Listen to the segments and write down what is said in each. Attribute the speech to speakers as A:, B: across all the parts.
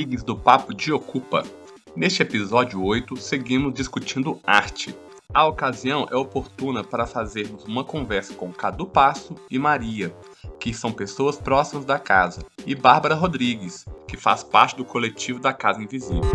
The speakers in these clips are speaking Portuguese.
A: Rodrigues do Papo de Ocupa. Neste episódio 8, seguimos discutindo arte. A ocasião é oportuna para fazermos uma conversa com Cadu Passo e Maria, que são pessoas próximas da casa, e Bárbara Rodrigues, que faz parte do coletivo da Casa Invisível.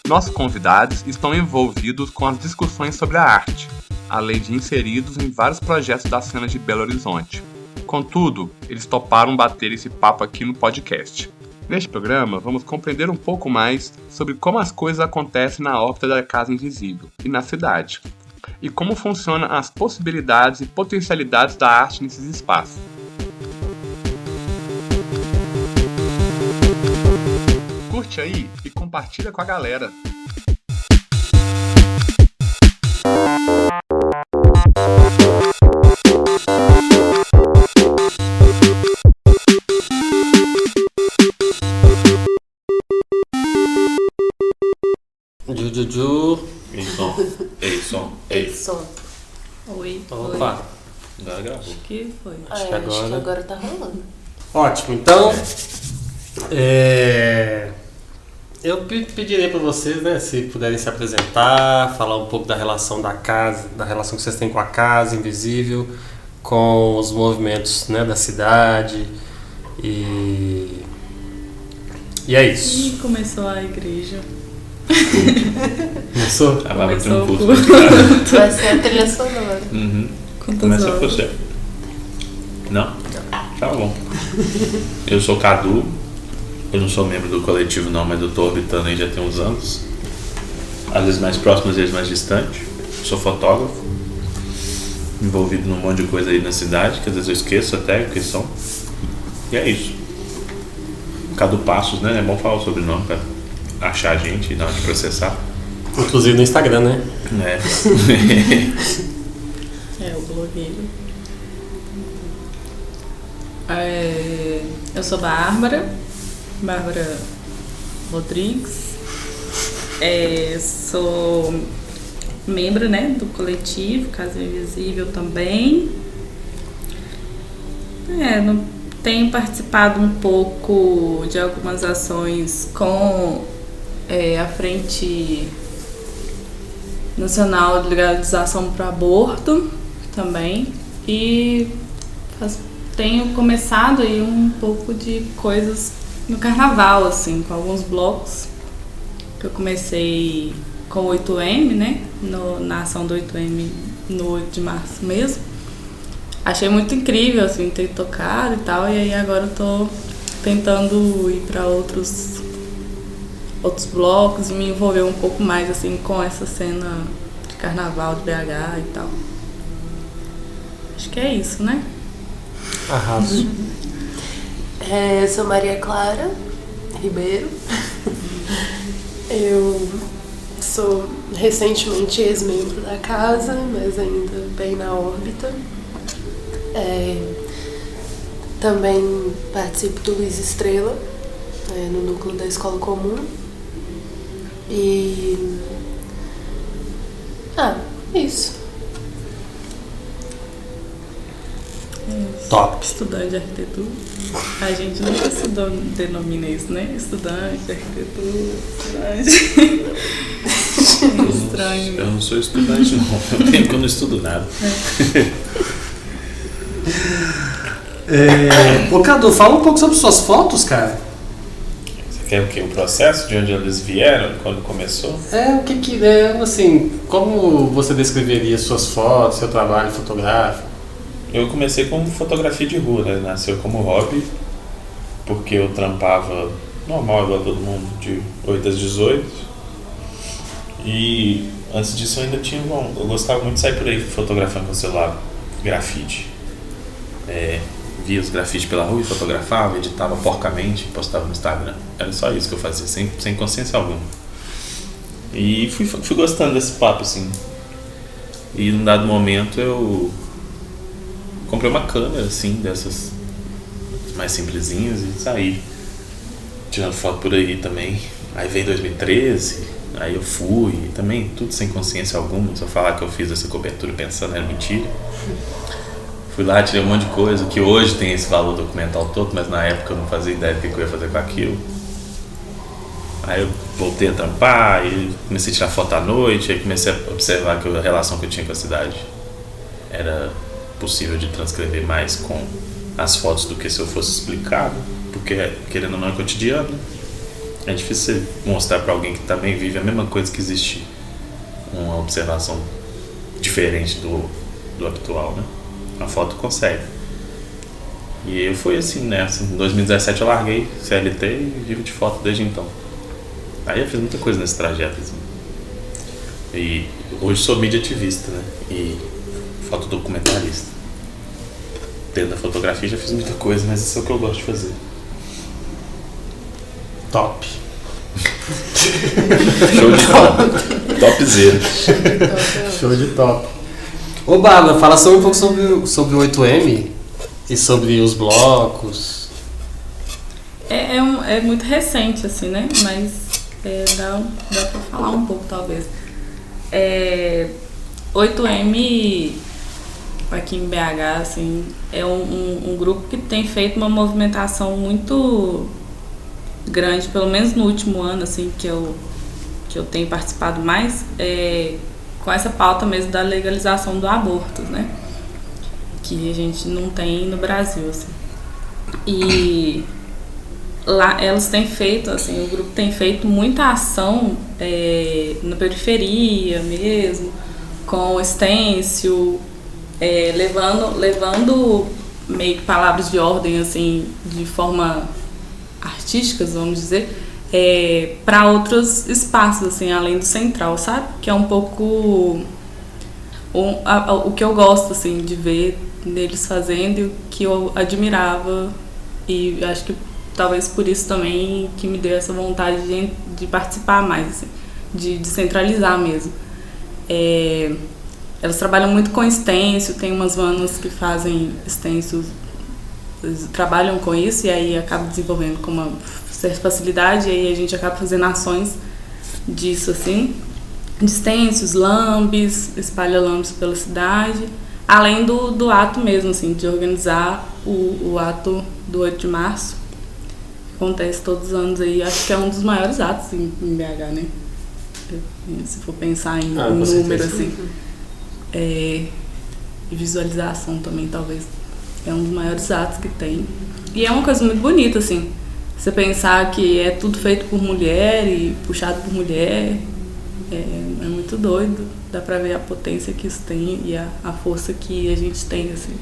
A: Nossos convidados estão envolvidos com as discussões sobre a arte, além de inseridos em vários projetos da cena de Belo Horizonte. Contudo, eles toparam bater esse papo aqui no podcast. Neste programa, vamos compreender um pouco mais sobre como as coisas acontecem na órbita da Casa Invisível e na cidade, e como funcionam as possibilidades e potencialidades da arte nesses espaços. Curte aí e compartilha com a galera.
B: Juju.
C: Ei, som.
D: Oi.
B: Opa.
C: Agora gravou.
D: Acho que foi.
B: Acho que agora
C: tá rolando.
B: Ótimo, então eu pediria para vocês, né, se puderem se apresentar, falar um pouco da relação da casa, da relação que vocês têm com a Casa Invisível, com os movimentos, né, da cidade e é isso.
D: E começou a igreja.
B: Começou?
C: A Bárbara tem um
D: Começou
C: curso.
D: o
C: Vai ser a trilha sonora. Começa
D: horas?
C: você. Não? Tá bom. Eu sou o Cadu. Eu não sou membro do coletivo não, mas eu tô orbitando aí já tem uns anos. Às vezes mais próximo, às vezes mais distante. Sou fotógrafo. Envolvido num monte de coisa aí na cidade, que às vezes eu esqueço até o que são. E é isso. Cadu Passos, né? É bom falar o sobrenome pra achar a gente e na hora de processar.
B: Inclusive no Instagram, né?
D: O blogueiro. Eu sou Bárbara Rodrigues. Sou membro, né, do coletivo Casa Invisível também. Tenho participado um pouco de algumas ações com a Frente Nacional de Legalização para o Aborto também, e tenho começado aí um pouco de coisas no carnaval, assim, com alguns blocos que eu comecei com o 8M, né, na ação do 8M no 8 de março mesmo. Achei muito incrível, assim, ter tocado e tal, e aí agora eu tô tentando ir para outros blocos e me envolver um pouco mais, assim, com essa cena de carnaval de BH e tal. Acho que é isso, né?
B: Arraso.
E: Eu sou Maria Clara Ribeiro. Eu sou recentemente ex-membro da casa, mas ainda bem na órbita. Também participo do Luiz Estrela, no núcleo da Escola Comum. E... isso.
B: Top.
D: Estudante de arquitetura. A gente nunca se denomina isso, né? Estudante de arquitetura, estudante. Estranho.
C: Eu não sou estudante, não. Eu tenho que eu não estudo nada.
B: Ô Cadu, fala um pouco sobre suas fotos, cara.
C: Você quer o quê? O processo de onde eles vieram, quando começou?
B: O que assim, como você descreveria suas fotos, seu trabalho fotográfico?
C: Eu comecei com fotografia de rua, né? Nasceu como hobby, porque eu trampava normal, igual todo mundo, de 8 às 18. E antes disso eu ainda tinha, eu gostava muito de sair por aí fotografando com o celular, grafite. Via os grafites pela rua e fotografava, editava porcamente e postava no Instagram. Era só isso que eu fazia, sem consciência alguma. E fui gostando desse papo, assim. E num dado momento eu comprei uma câmera, assim, dessas mais simplesinhas e saí tirando foto por aí também. Aí veio 2013, aí eu fui, também tudo sem consciência alguma. Se eu falar que eu fiz essa cobertura pensando era mentira. Fui lá, tirei um monte de coisa, que hoje tem esse valor documental todo, mas na época eu não fazia ideia do que eu ia fazer com aquilo. Aí eu voltei a tampar, e comecei a tirar foto à noite, aí comecei a observar que a relação que eu tinha com a cidade era possível de transcrever mais com as fotos do que se eu fosse explicado, porque querendo ou não é cotidiano. É difícil você mostrar para alguém que também vive a mesma coisa que existe uma observação diferente do habitual, né? A foto consegue. E eu fui assim, né? Assim, em 2017 eu larguei CLT e vivo de foto desde então. Aí eu fiz muita coisa nesse trajeto, assim. E hoje sou mídia ativista, né? E fotodocumentarista. Dentro da fotografia já fiz muita coisa, mas isso é o que eu gosto de fazer.
B: Top.
C: Show de top. Topzera.
B: Show de top. Ô Bárbara, fala um pouco sobre o 8M e sobre os blocos.
D: É muito recente, assim, né? Mas dá pra falar um pouco, talvez. 8M aqui em BH, assim, é um grupo que tem feito uma movimentação muito grande, pelo menos no último ano, assim, que eu tenho participado mais, com essa pauta mesmo da legalização do aborto, né? Que a gente não tem no Brasil, assim. E lá elas têm feito, assim, o grupo tem feito muita ação na periferia mesmo, com stencil, levando meio que palavras de ordem, assim, de forma artísticas, vamos dizer, para outros espaços, assim, além do central, sabe? Que é um pouco o que eu gosto, assim, de ver neles fazendo e o que eu admirava, e acho que talvez por isso também que me deu essa vontade de participar mais, assim, de descentralizar mesmo. Elas trabalham muito com stencil, tem umas manas que fazem stencils, eles trabalham com isso e aí acabam desenvolvendo com uma certa facilidade, e aí a gente acaba fazendo ações disso, assim, de stencils, lambes, espalha lambes pela cidade, além do ato mesmo, assim, de organizar o ato do 8 de março, que acontece todos os anos aí, acho que é um dos maiores atos em BH, né? Se for pensar em número, assim, e visualização também, talvez. É um dos maiores atos que tem. E é uma coisa muito bonita, assim. Você pensar que é tudo feito por mulher e puxado por mulher. É muito doido. Dá pra ver a potência que isso tem e a força que a gente tem, assim.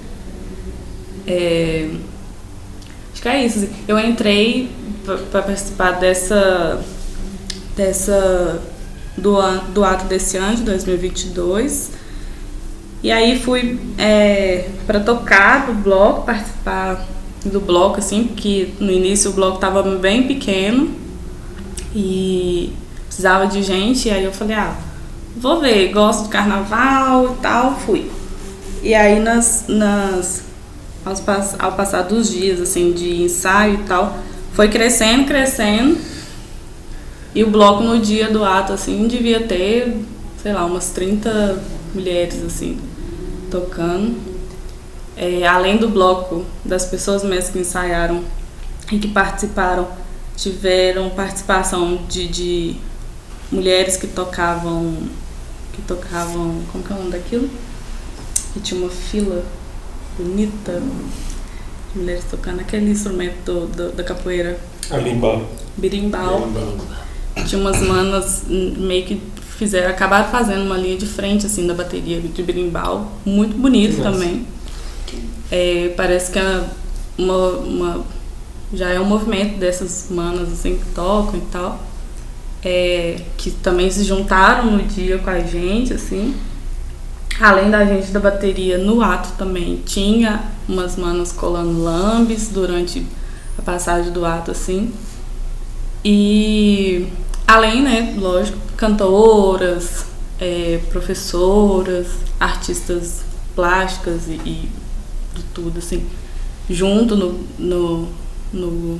D: Acho que é isso, assim. Eu entrei pra participar do ato desse ano, de 2022. E aí fui para tocar do bloco, participar do bloco, assim, porque no início o bloco estava bem pequeno e precisava de gente, e aí eu falei, vou ver, gosto de carnaval e tal, fui. E aí ao passar dos dias, assim, de ensaio e tal, foi crescendo, e o bloco no dia do ato, assim, devia ter, sei lá, umas 30 mulheres, assim, tocando. Além do bloco, das pessoas mesmo que ensaiaram e que participaram, tiveram participação de mulheres que tocavam, como que é o nome daquilo? E tinha uma fila bonita de mulheres tocando aquele instrumento da capoeira. Birimbau. Tinha umas manas meio que acabaram fazendo uma linha de frente, assim, da bateria de berimbau, muito bonito. Nossa. Também. Parece que já é um movimento dessas manas, assim, que tocam e tal, que também se juntaram no dia com a gente, assim. Além da gente da bateria, no ato também tinha umas manas colando lambes durante a passagem do ato, assim. E além, né, lógico, cantoras, professoras, artistas plásticas e de tudo, assim, junto no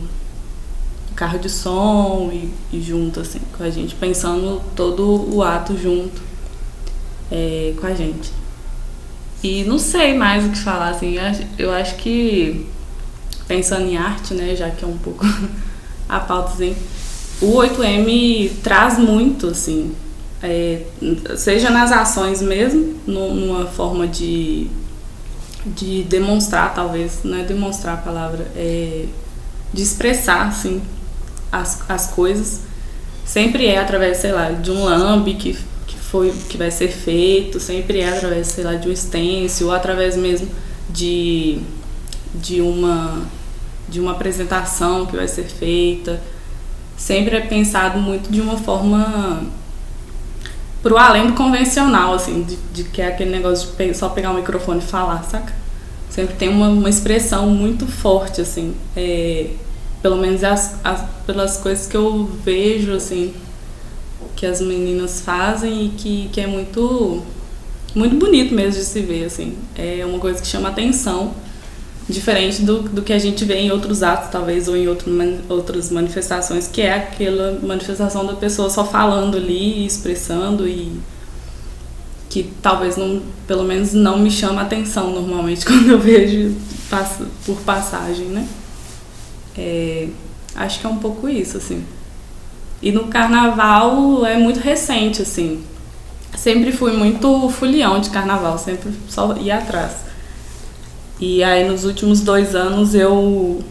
D: carro de som e junto, assim, com a gente, pensando todo o ato junto com a gente. E não sei mais o que falar, assim, eu acho que, pensando em arte, né, já que é um pouco a pauta, assim, o 8M traz muito, assim, seja nas ações mesmo, numa forma de demonstrar, talvez, não é demonstrar a palavra, de expressar, assim, as coisas. Sempre é através, sei lá, de um lambe que vai ser feito, sempre é através, sei lá, de um stencil, ou através mesmo de uma apresentação que vai ser feita. Sempre é pensado muito de uma forma pro além do convencional, assim, de que é aquele negócio de só pegar o microfone e falar, saca? Sempre tem uma expressão muito forte, assim, pelo menos pelas coisas que eu vejo, assim, que as meninas fazem e que é muito, muito bonito mesmo de se ver, assim. É uma coisa que chama atenção, diferente do que a gente vê em outros atos, talvez, ou em outras manifestações, que é aquela manifestação da pessoa só falando ali, expressando, e que talvez, não, pelo menos, não me chama atenção normalmente quando eu vejo por passagem, né? Acho que é um pouco isso, assim. E no carnaval é muito recente, assim. Sempre fui muito folião de carnaval, sempre só ia atrás. E aí nos últimos 2 anos eu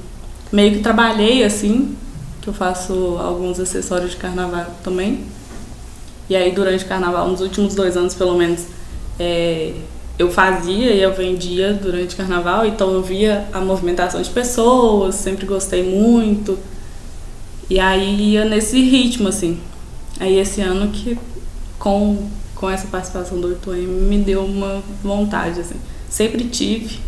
D: meio que trabalhei, assim, que eu faço alguns acessórios de carnaval também. E aí durante o carnaval, nos últimos 2 anos pelo menos, eu fazia e eu vendia durante o carnaval, então eu via a movimentação de pessoas, sempre gostei muito. E aí ia nesse ritmo, assim. Aí esse ano que com essa participação do 8M me deu uma vontade, assim. Sempre tive.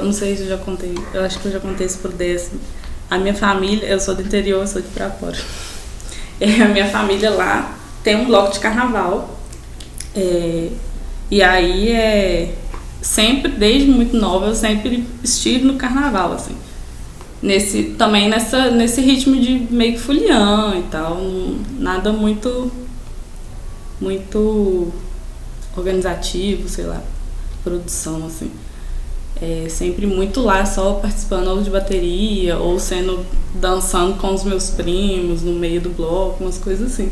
D: Não sei se eu já contei, eu acho que eu já contei isso por desse. A minha família, eu sou do interior, eu sou de Pirapora. A minha família lá tem um bloco de carnaval. E aí sempre, desde muito nova, eu sempre estive no carnaval, assim. Nesse ritmo de meio que folião e tal, nada muito organizativo, sei lá, produção, assim. Sempre muito lá, só participando ou de bateria, ou dançando com os meus primos no meio do bloco, umas coisas assim.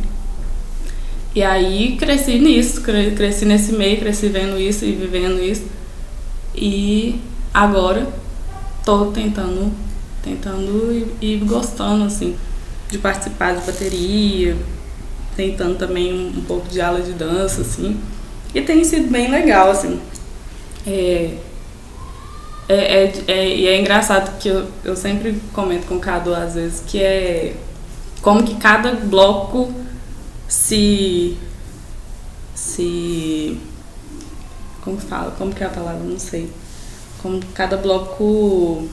D: E aí cresci nisso, cresci nesse meio, cresci vendo isso e vivendo isso. E agora tô tentando e gostando, assim, de participar de bateria, tentando também um pouco de aula de dança, assim. E tem sido bem legal, assim. E é engraçado que eu sempre comento com o Cadu, às vezes, que é como que cada bloco como fala? Como que é a palavra? Não sei. Como cada bloco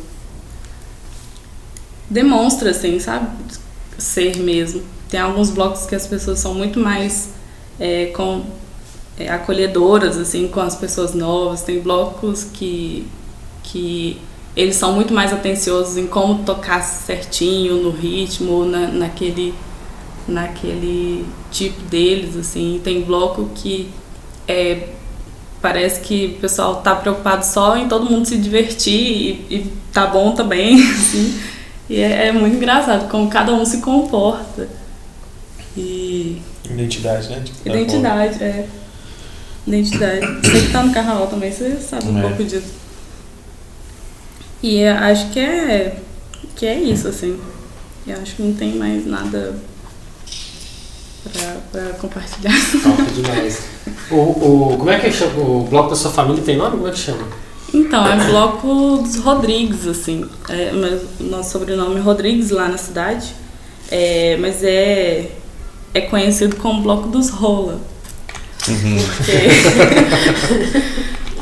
D: demonstra, assim, sabe? Ser mesmo. Tem alguns blocos que as pessoas são muito mais acolhedoras, assim, com as pessoas novas. Tem blocos que eles são muito mais atenciosos em como tocar certinho, no ritmo, ou naquele tipo deles, assim. Tem bloco que parece que o pessoal tá preocupado só em todo mundo se divertir e tá bom também, assim. E é muito engraçado como cada um se comporta.
C: Identidade, né? Tipo,
D: Identidade. Você que tá no carnaval também, você sabe um pouco disso. E acho que é isso, assim. Eu acho que não tem mais nada pra compartilhar.
B: Top demais. Como é que chama? O bloco da sua família tem nome? Como é que chama?
D: Então, é Bloco dos Rodrigues, assim. Nosso sobrenome é Rodrigues, lá na cidade. Mas é conhecido como Bloco dos Rola.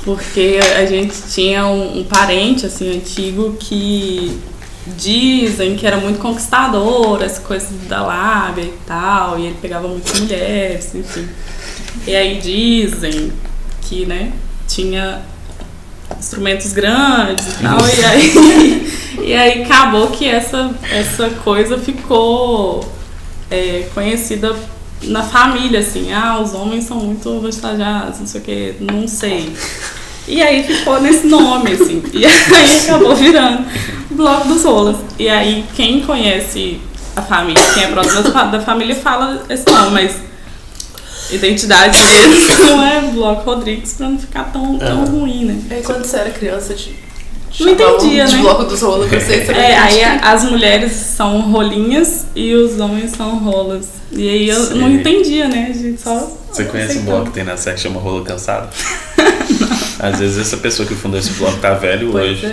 D: Porque a gente tinha um parente, assim, antigo que dizem que era muito conquistador, essa coisa da lábia e tal, e ele pegava muitas mulheres, enfim. E aí dizem que, né, tinha instrumentos grandes e tal, e aí acabou que essa coisa ficou conhecida na família, assim, os homens são muito vastajados, não sei o que, não sei. E aí ficou nesse nome, assim, e aí acabou virando Bloco dos Rolas. E aí quem conhece a família, quem é próximo da família fala esse nome, mas identidade deles não é Bloco Rodrigues pra não ficar tão ruim, né?
E: Aí quando você era criança,
D: não entendia,
E: de
D: né?
E: Bloco dos Rolas, você
D: aí as mulheres são rolinhas e os homens são rolas. E aí eu não entendia, né? A gente só
C: Você conhece um bloco que tem na SEC que chama Rola Cansada? Às vezes essa pessoa que fundou esse bloco tá velho hoje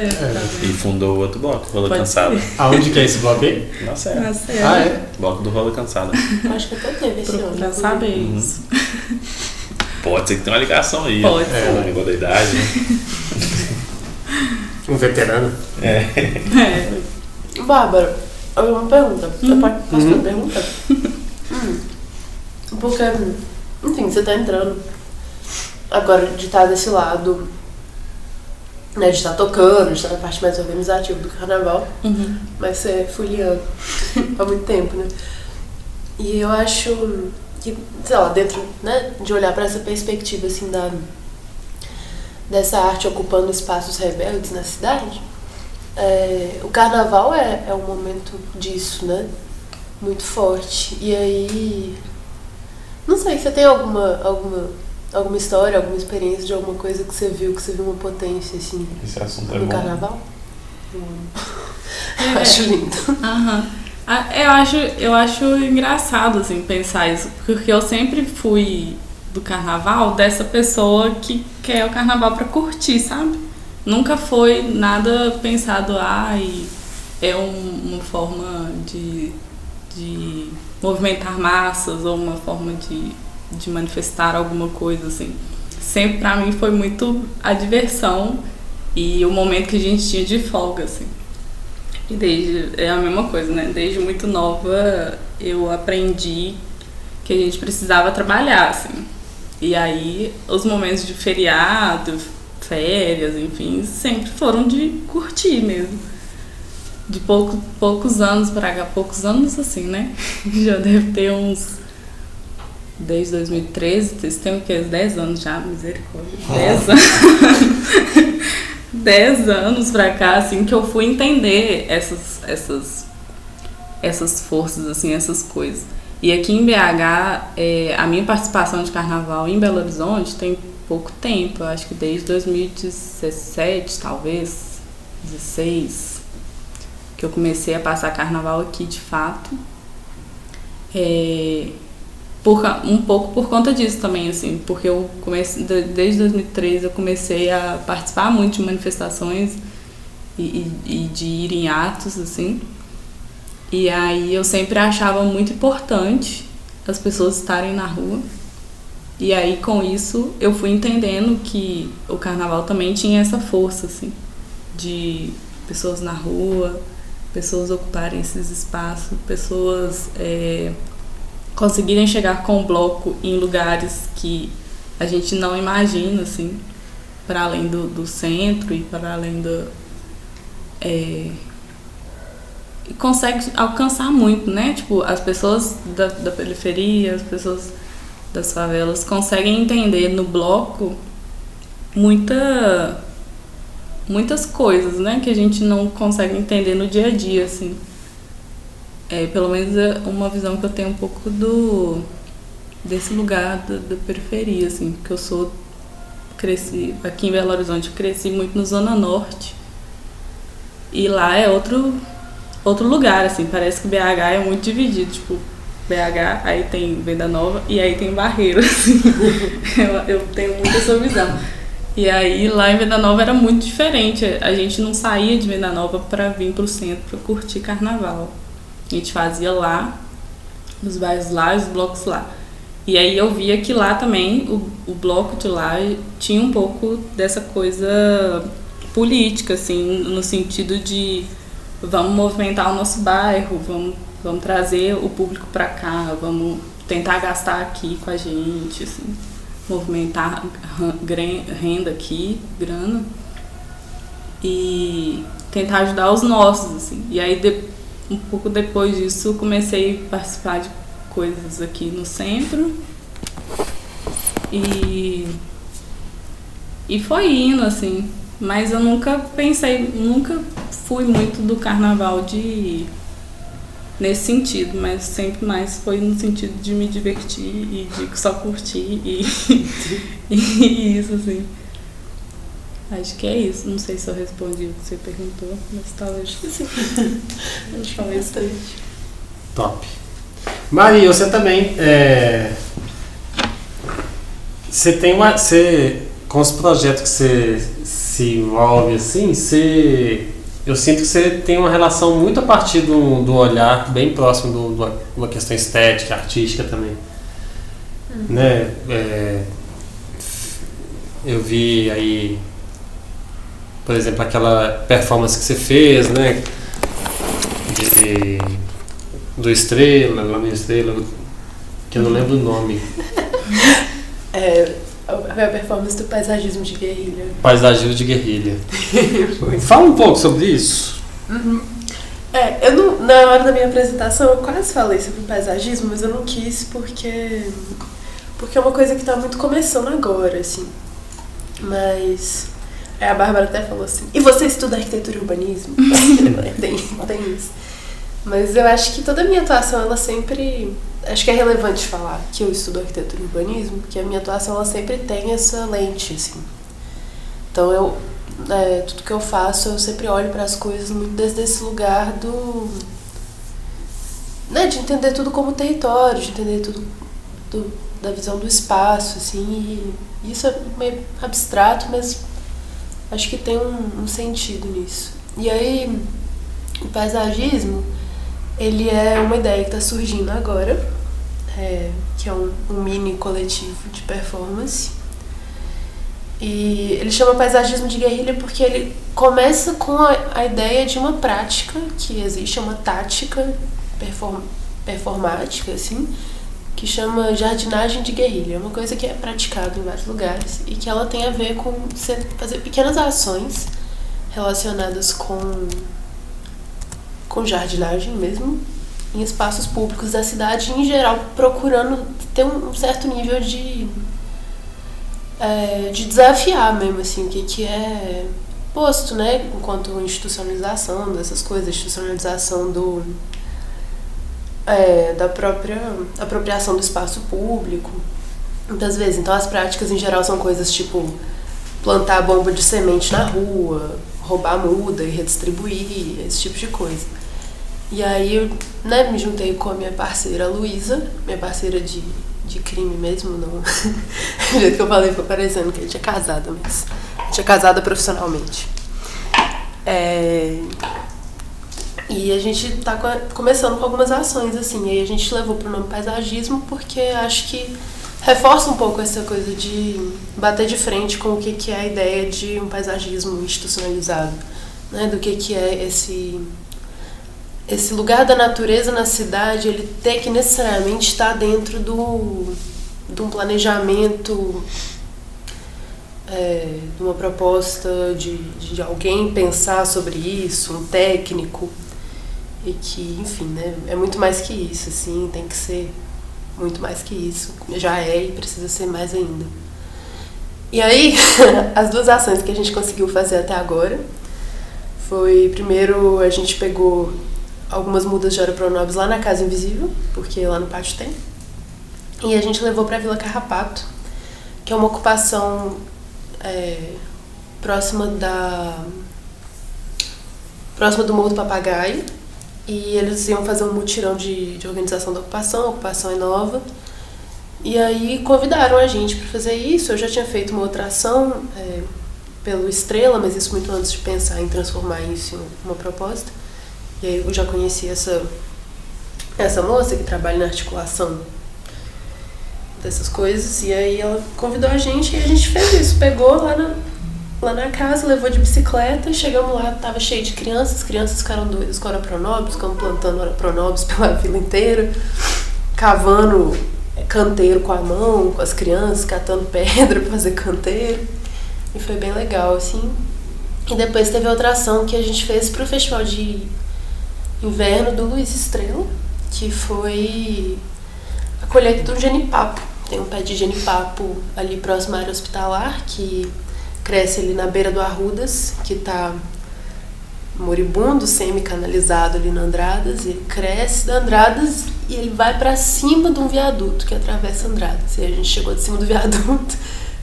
C: e fundou outro bloco, Rola Cansada.
B: Aonde que é esse bloco aí?
C: Na SEC. Bloco do Rola Cansada.
E: Acho que até teve esse ano.
D: Pra saber isso.
C: Pode ser que tenha uma ligação aí.
D: Pode
C: ser. Um negócio da idade, né?
B: Um veterano.
E: Bárbara, eu tenho uma pergunta. Posso ter uma pergunta? Porque, enfim, você tá entrando agora de estar desse lado, né, de estar tocando, de estar na parte mais organizativa do carnaval, mas você é fuliano há muito tempo, né? E eu acho que, sei lá, dentro, né, de olhar para essa perspectiva, assim, dessa arte ocupando espaços rebeldes na cidade, o carnaval é um momento disso, né? Muito forte. E aí, não sei, você tem alguma história, alguma experiência de alguma coisa que você viu uma potência, assim,
C: esse assunto
E: no carnaval? Eu acho lindo.
D: Eu acho engraçado, assim, pensar isso, porque eu sempre fui do carnaval dessa pessoa que quer o carnaval pra curtir, sabe? Nunca foi nada pensado, é uma forma de movimentar massas ou uma forma de manifestar alguma coisa, assim. Sempre pra mim foi muito a diversão e o momento que a gente tinha de folga, assim. E é a mesma coisa, né? Desde muito nova eu aprendi que a gente precisava trabalhar, assim. E aí os momentos de feriado, férias, enfim, sempre foram de curtir mesmo. De poucos anos pra cá, poucos anos assim, né? Já deve ter uns... Desde 2013, vocês têm o quê? 10 anos já, misericórdia. 10 anos. 10 anos pra cá, assim, que eu fui entender essas forças, assim, essas coisas. E aqui em BH, a minha participação de carnaval em Belo Horizonte tem pouco tempo, eu acho que desde 2017, talvez, 16, que eu comecei a passar carnaval aqui de fato. Um pouco por conta disso também, assim, porque eu comecei, desde 2013 eu comecei a participar muito de manifestações e de ir em atos, assim. E aí eu sempre achava muito importante as pessoas estarem na rua. E aí com isso eu fui entendendo que o carnaval também tinha essa força, assim, de pessoas na rua, pessoas ocuparem esses espaços, pessoas conseguirem chegar com o bloco em lugares que a gente não imagina, assim, para além do centro e para além e consegue alcançar muito, né? Tipo, as pessoas da periferia, as pessoas das favelas conseguem entender no bloco muitas coisas, né? Que a gente não consegue entender no dia a dia, assim. Pelo menos é uma visão que eu tenho um pouco desse lugar da periferia, assim, que eu cresci aqui em Belo Horizonte, eu cresci muito no Zona Norte e lá é outro lugar, assim, parece que BH é muito dividido, tipo, BH, aí tem Venda Nova e aí tem Barreiro, assim. eu tenho muito essa visão. E aí lá em Venda Nova era muito diferente, a gente não saía de Venda Nova pra vir pro centro pra curtir carnaval. A gente fazia lá, nos bairros lá, os blocos lá. E aí eu via que lá também, o bloco de lá tinha um pouco dessa coisa política, assim, no sentido de vamos movimentar o nosso bairro, vamos trazer o público para cá, vamos tentar gastar aqui com a gente, assim, movimentar renda aqui, grana, e tentar ajudar os nossos, assim. E aí um pouco depois disso comecei a participar de coisas aqui no centro. E foi indo, assim. Mas eu nunca fui muito do carnaval nesse sentido, mas sempre mais foi no sentido de me divertir e de só curtir e isso, assim. Acho que é isso. Não sei se eu respondi o que você perguntou, mas talvez sim. Talvez bastante.
B: Top. Maria, você também você tem com os projetos que você se envolve assim, eu sinto que você tem uma relação muito a partir do olhar bem próximo de uma questão estética, artística também. Né? Eu vi aí, por exemplo, aquela performance que você fez, né? Do Estrela, lá no Estrela, que eu não lembro o nome.
E: A performance do paisagismo de guerrilha.
B: Paisagismo de guerrilha. Fala um pouco sobre isso.
E: Uhum. Na hora da minha apresentação eu quase falei sobre paisagismo, mas eu não quis porque é uma coisa que está muito começando agora, assim. Mas a Bárbara até falou assim, e você estuda arquitetura e urbanismo? tem isso. Mas eu acho que toda a minha atuação, ela sempre... Acho que é relevante falar que eu estudo arquitetura e urbanismo, porque a minha atuação, ela sempre tem essa lente, assim. Então, tudo que eu faço, eu sempre olho para as coisas muito desde esse lugar de entender tudo como território, de entender tudo da visão do espaço, assim. E isso é meio abstrato, mas acho que tem um sentido nisso. E aí, o paisagismo... Ele é uma ideia que está surgindo agora, que é um mini coletivo de performance. E ele chama paisagismo de guerrilha porque ele começa com a ideia de uma prática que existe, uma tática performática, assim, que chama jardinagem de guerrilha. É uma coisa que é praticada em vários lugares e que ela tem a ver com você fazer pequenas ações relacionadas com jardinagem mesmo, em espaços públicos da cidade, em geral, procurando ter um certo nível de desafiar mesmo, assim, o que é posto, né, enquanto institucionalização dessas coisas, institucionalização da própria apropriação do espaço público, muitas vezes. Então, as práticas, em geral, são coisas tipo plantar bomba de semente na rua, roubar muda e redistribuir, esse tipo de coisa. E aí eu me juntei com a minha parceira Luísa, minha parceira de crime mesmo, não. Do jeito que eu falei, ficou parecendo que a gente é casada, mas a gente é casada profissionalmente. E a gente tá começando com algumas ações, assim, e aí a gente levou pro nome paisagismo porque acho que reforça um pouco essa coisa de bater de frente com o que é a ideia de um paisagismo institucionalizado, né? Do que é esse lugar da natureza na cidade, ele ter que necessariamente estar dentro de um planejamento, de uma proposta de alguém pensar sobre isso, um técnico, e que, enfim, né, é muito mais que isso, assim, tem que ser muito mais que isso, já é e precisa ser mais ainda. E aí, as duas ações que a gente conseguiu fazer até agora foi, primeiro, a gente pegou algumas mudas de Oropronovis lá na Casa Invisível, porque lá no pátio tem, e a gente levou para a Vila Carrapato, que é uma ocupação próxima do Morro do Papagaio, e eles iam fazer um mutirão de organização da ocupação, a ocupação é nova, e aí convidaram a gente para fazer isso. Eu já tinha feito uma outra ação pelo Estrela, mas isso muito antes de pensar em transformar isso em uma proposta. E aí eu já conheci essa moça que trabalha na articulação dessas coisas, e aí ela convidou a gente e a gente fez isso, pegou lá na casa, levou de bicicleta, e chegamos lá, tava cheio de crianças ficaram doidas com Oropronovis, ficam plantando Oropronovis pela vila inteira, cavando canteiro com a mão, com as crianças, catando pedra pra fazer canteiro, e foi bem legal, assim. E depois teve outra ação que a gente fez pro Festival de Inverno do Luiz Estrela, que foi a colheita do genipapo. Tem um pé de genipapo ali próximo à área hospitalar, que cresce ali na beira do Arrudas, que tá moribundo, semi-canalizado ali na Andradas. Ele cresce da Andradas e ele vai pra cima de um viaduto que atravessa Andradas. E a gente chegou de cima do viaduto,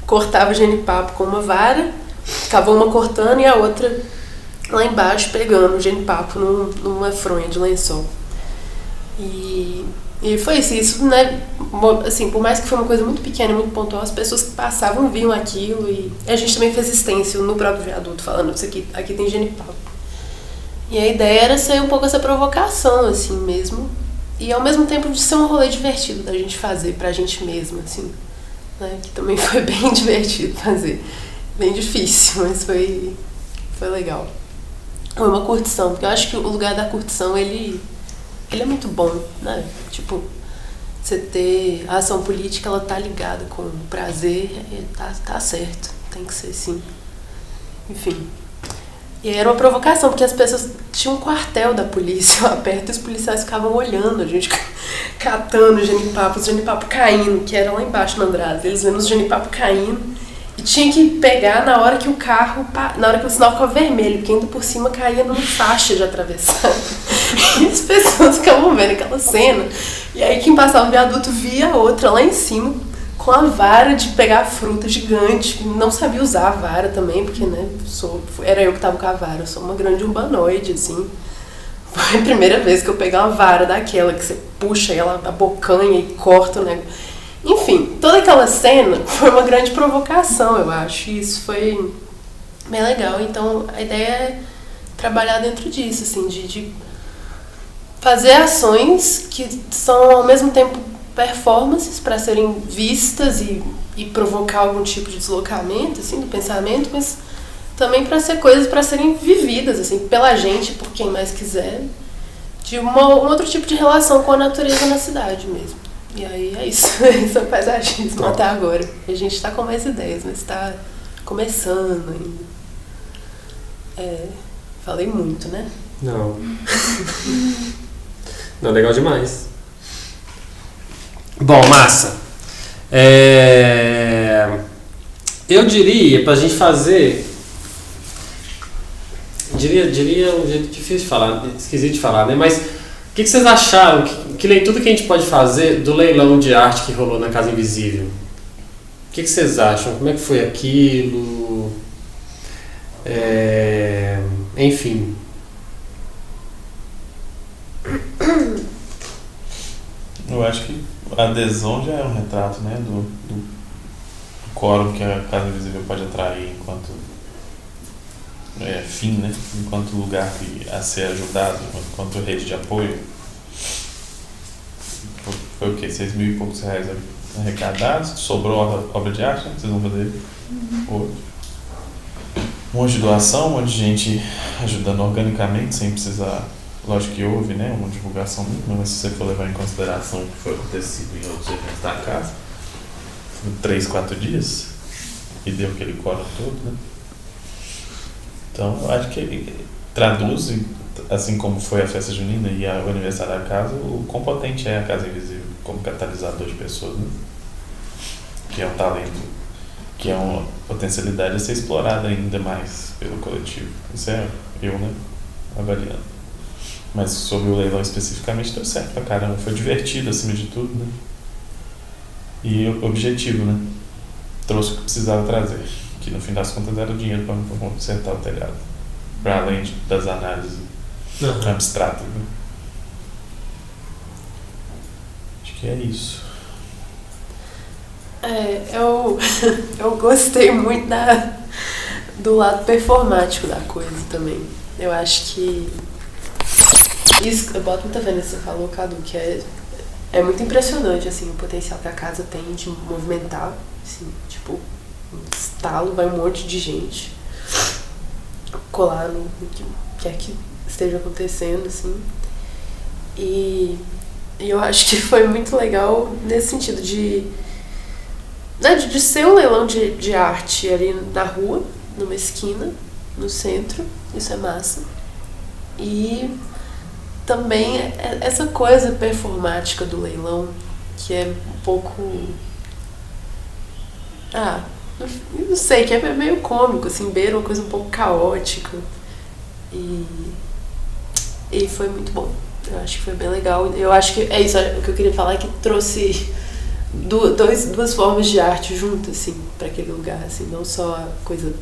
E: cortava o genipapo com uma vara, ficava uma cortando e a outra lá embaixo pegando o genipapo numa fronha de lençol. E foi isso, né? Assim, por mais que foi uma coisa muito pequena, muito pontual, as pessoas que passavam viam aquilo e a gente também fez extensão no próprio viaduto, falando isso aqui tem genipapo. E a ideia era ser um pouco essa provocação, assim, mesmo. E ao mesmo tempo de ser um rolê divertido da gente fazer pra gente mesma, assim. Né? Que também foi bem divertido fazer. Bem difícil, mas foi legal. Foi uma curtição, porque eu acho que o lugar da curtição, ele é muito bom, né? Tipo, você ter a ação política, ela tá ligada com o prazer, tá certo, tem que ser assim. Enfim. E era uma provocação, porque as pessoas tinham um quartel da polícia lá perto e os policiais ficavam olhando a gente catando os genipapo caindo, que era lá embaixo na Andrade. Eles vendo os genipapo caindo e tinha que pegar na hora que o carro, na hora que o sinal ficava vermelho, porque ainda por cima caía numa faixa de atravessar. E as pessoas ficavam vendo aquela cena. E aí quem passava no viaduto via a outra lá em cima, com a vara de pegar fruta gigante. Não sabia usar a vara também, porque, né, era eu que tava com a vara. Eu sou uma grande urbanoide, assim. Foi a primeira vez que eu peguei uma vara daquela, que você puxa ela, abocanha e corta o negócio. Enfim, toda aquela cena foi uma grande provocação, eu acho. E isso foi bem legal. Então, a ideia é trabalhar dentro disso, assim, de fazer ações que são, ao mesmo tempo, performances para serem vistas e provocar algum tipo de deslocamento, assim, do pensamento, mas também para ser coisas para serem vividas, assim, pela gente, por quem mais quiser, de um outro tipo de relação com a natureza na cidade mesmo. E aí é isso, esse é o paisagismo até agora. A gente está com mais ideias, mas está começando ainda. Falei muito, né?
B: Não. Não, legal demais. Bom, massa. Eu diria, pra gente fazer... Diria um jeito difícil de falar, esquisito de falar, né? Mas o que vocês acharam? Que leitura que a gente pode fazer do leilão de arte que rolou na Casa Invisível? O que vocês acham? Como é que foi aquilo? Enfim...
C: Eu acho que a adesão já é um retrato, né, do quórum que a Casa Invisível pode atrair enquanto fim, né, enquanto lugar a ser ajudado, enquanto rede de apoio. Foi o quê? 6 mil e poucos reais arrecadados, sobrou obra de arte, né, que vocês vão fazer hoje. Um monte de doação, um monte de gente ajudando organicamente, sem precisar... Lógico que houve, né, uma divulgação mínima, mas se você for levar em consideração o que foi acontecido em outros eventos da casa, 3, 4 dias, e deu aquele quórum todo, né? Então, eu acho que ele traduz, assim como foi a festa junina e o aniversário da casa, o quão potente é a Casa Invisível como catalisador de pessoas, né? Que é um talento, que é uma potencialidade a ser explorada ainda mais pelo coletivo. Isso é eu, né, avaliando. Mas sobre o leilão especificamente deu certo pra caramba, foi divertido acima de tudo, né? E objetivo, né? Trouxe o que precisava trazer, que no fim das contas era o dinheiro para consertar o telhado, para além das análises abstratas, né? Acho que é isso.
E: Eu gostei muito do lado performático da coisa também. Eu acho que isso, eu boto muita fé nisso que você falou, Cadu, que é muito impressionante, assim, o potencial que a casa tem de movimentar, assim, tipo, um estalo, vai um monte de gente colar no que quer que esteja acontecendo, assim, e eu acho que foi muito legal nesse sentido de ser um leilão de arte ali na rua, numa esquina, no centro, isso é massa, e também essa coisa performática do leilão, que é um pouco... não sei, que é meio cômico, assim, beira uma coisa um pouco caótica. E foi muito bom. Eu acho que foi bem legal. Eu acho que é isso, o que eu queria falar é que trouxe duas formas de arte juntas, assim, para aquele lugar, assim, não só a coisa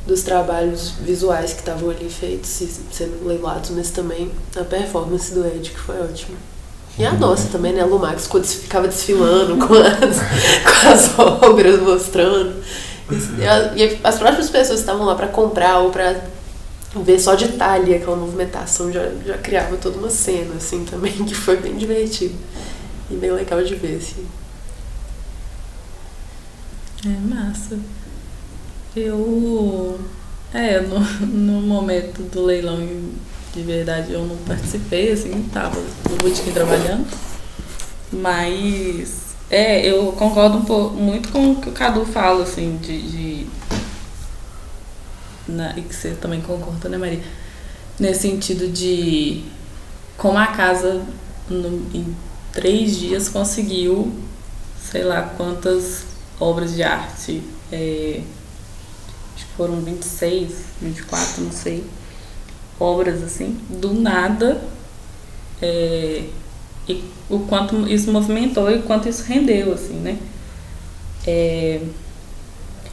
E: dos trabalhos visuais que estavam ali feitos e sendo leilados, mas também a performance do Ed, que foi ótima. E a nossa também, né? A Lumax ficava desfilando com as obras, mostrando. E as próprias pessoas que estavam lá para comprar ou para ver só de Itália, aquela movimentação já criava toda uma cena, assim, também, que foi bem divertido. E bem legal de ver, assim.
D: É massa. No momento do leilão, de verdade, eu não participei, assim, tava no botequim trabalhando. Mas, eu concordo muito com o que o Cadu fala, assim, e que você também concorda, né, Maria? Nesse sentido de como a casa, em 3 dias, conseguiu, sei lá quantas obras de arte, acho que foram 26, 24, não sei, obras assim, do nada, e o quanto isso movimentou e o quanto isso rendeu, assim, né?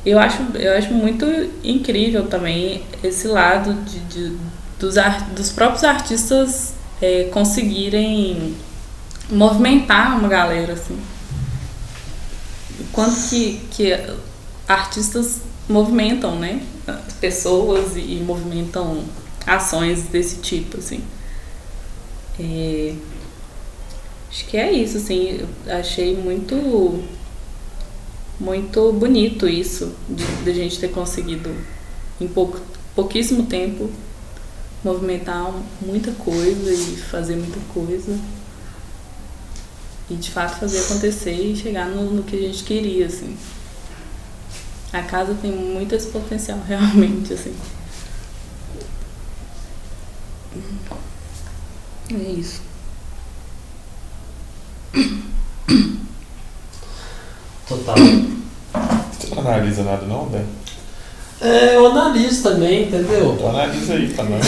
D: Eu acho muito incrível também esse lado dos próprios artistas conseguirem movimentar uma galera, assim. O quanto que artistas movimentam, né? Pessoas e movimentam ações desse tipo, assim. Acho que é isso, assim. Eu achei muito bonito isso, de a gente ter conseguido, em pouquíssimo tempo, movimentar muita coisa e fazer muita coisa. E, de fato, fazer acontecer e chegar no que a gente queria, assim. A casa tem muito esse potencial, realmente, assim. É isso.
B: Total.
C: Você não analisa nada não, Dé?
B: Eu analiso também, entendeu?
C: Analisa aí pra nós.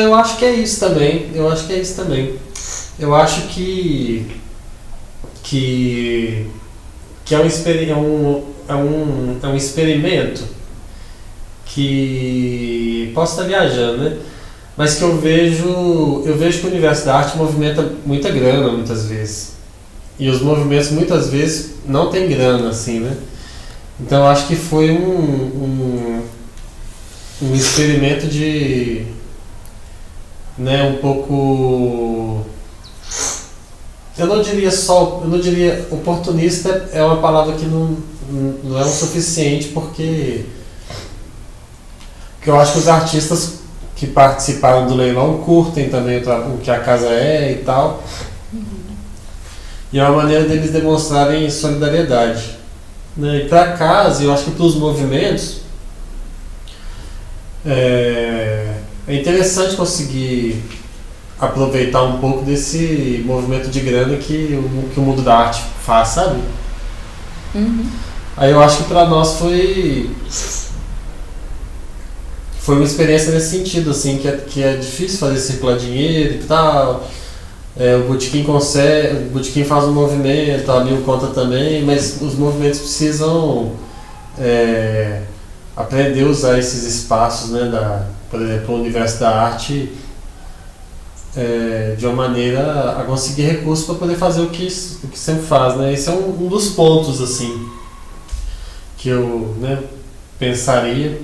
B: Eu acho que é isso também. Eu acho que é um experimento que posso estar viajando, né? Mas que eu vejo que o universo da arte movimenta muita grana muitas vezes. E os movimentos muitas vezes não tem grana, assim, né? Então eu acho que foi um experimento de, né, um pouco, eu não diria oportunista, é uma palavra que não é o suficiente, porque eu acho que os artistas que participaram do leilão curtem também o que a casa é e tal. E é uma maneira deles demonstrarem solidariedade, né? E para a casa, eu acho que para os movimentos, é interessante conseguir aproveitar um pouco desse movimento de grana que o mundo da arte faz, sabe?
D: Uhum.
B: Aí eu acho que para nós foi uma experiência nesse sentido, assim, que é difícil fazer circular dinheiro e tal. O botequim faz um movimento, a Mil conta também, mas os movimentos precisam aprender a usar esses espaços, né, por exemplo, o universo da arte, de uma maneira a conseguir recursos para poder fazer o que sempre faz, né? Esse é um dos pontos, assim, que eu, né, pensaria.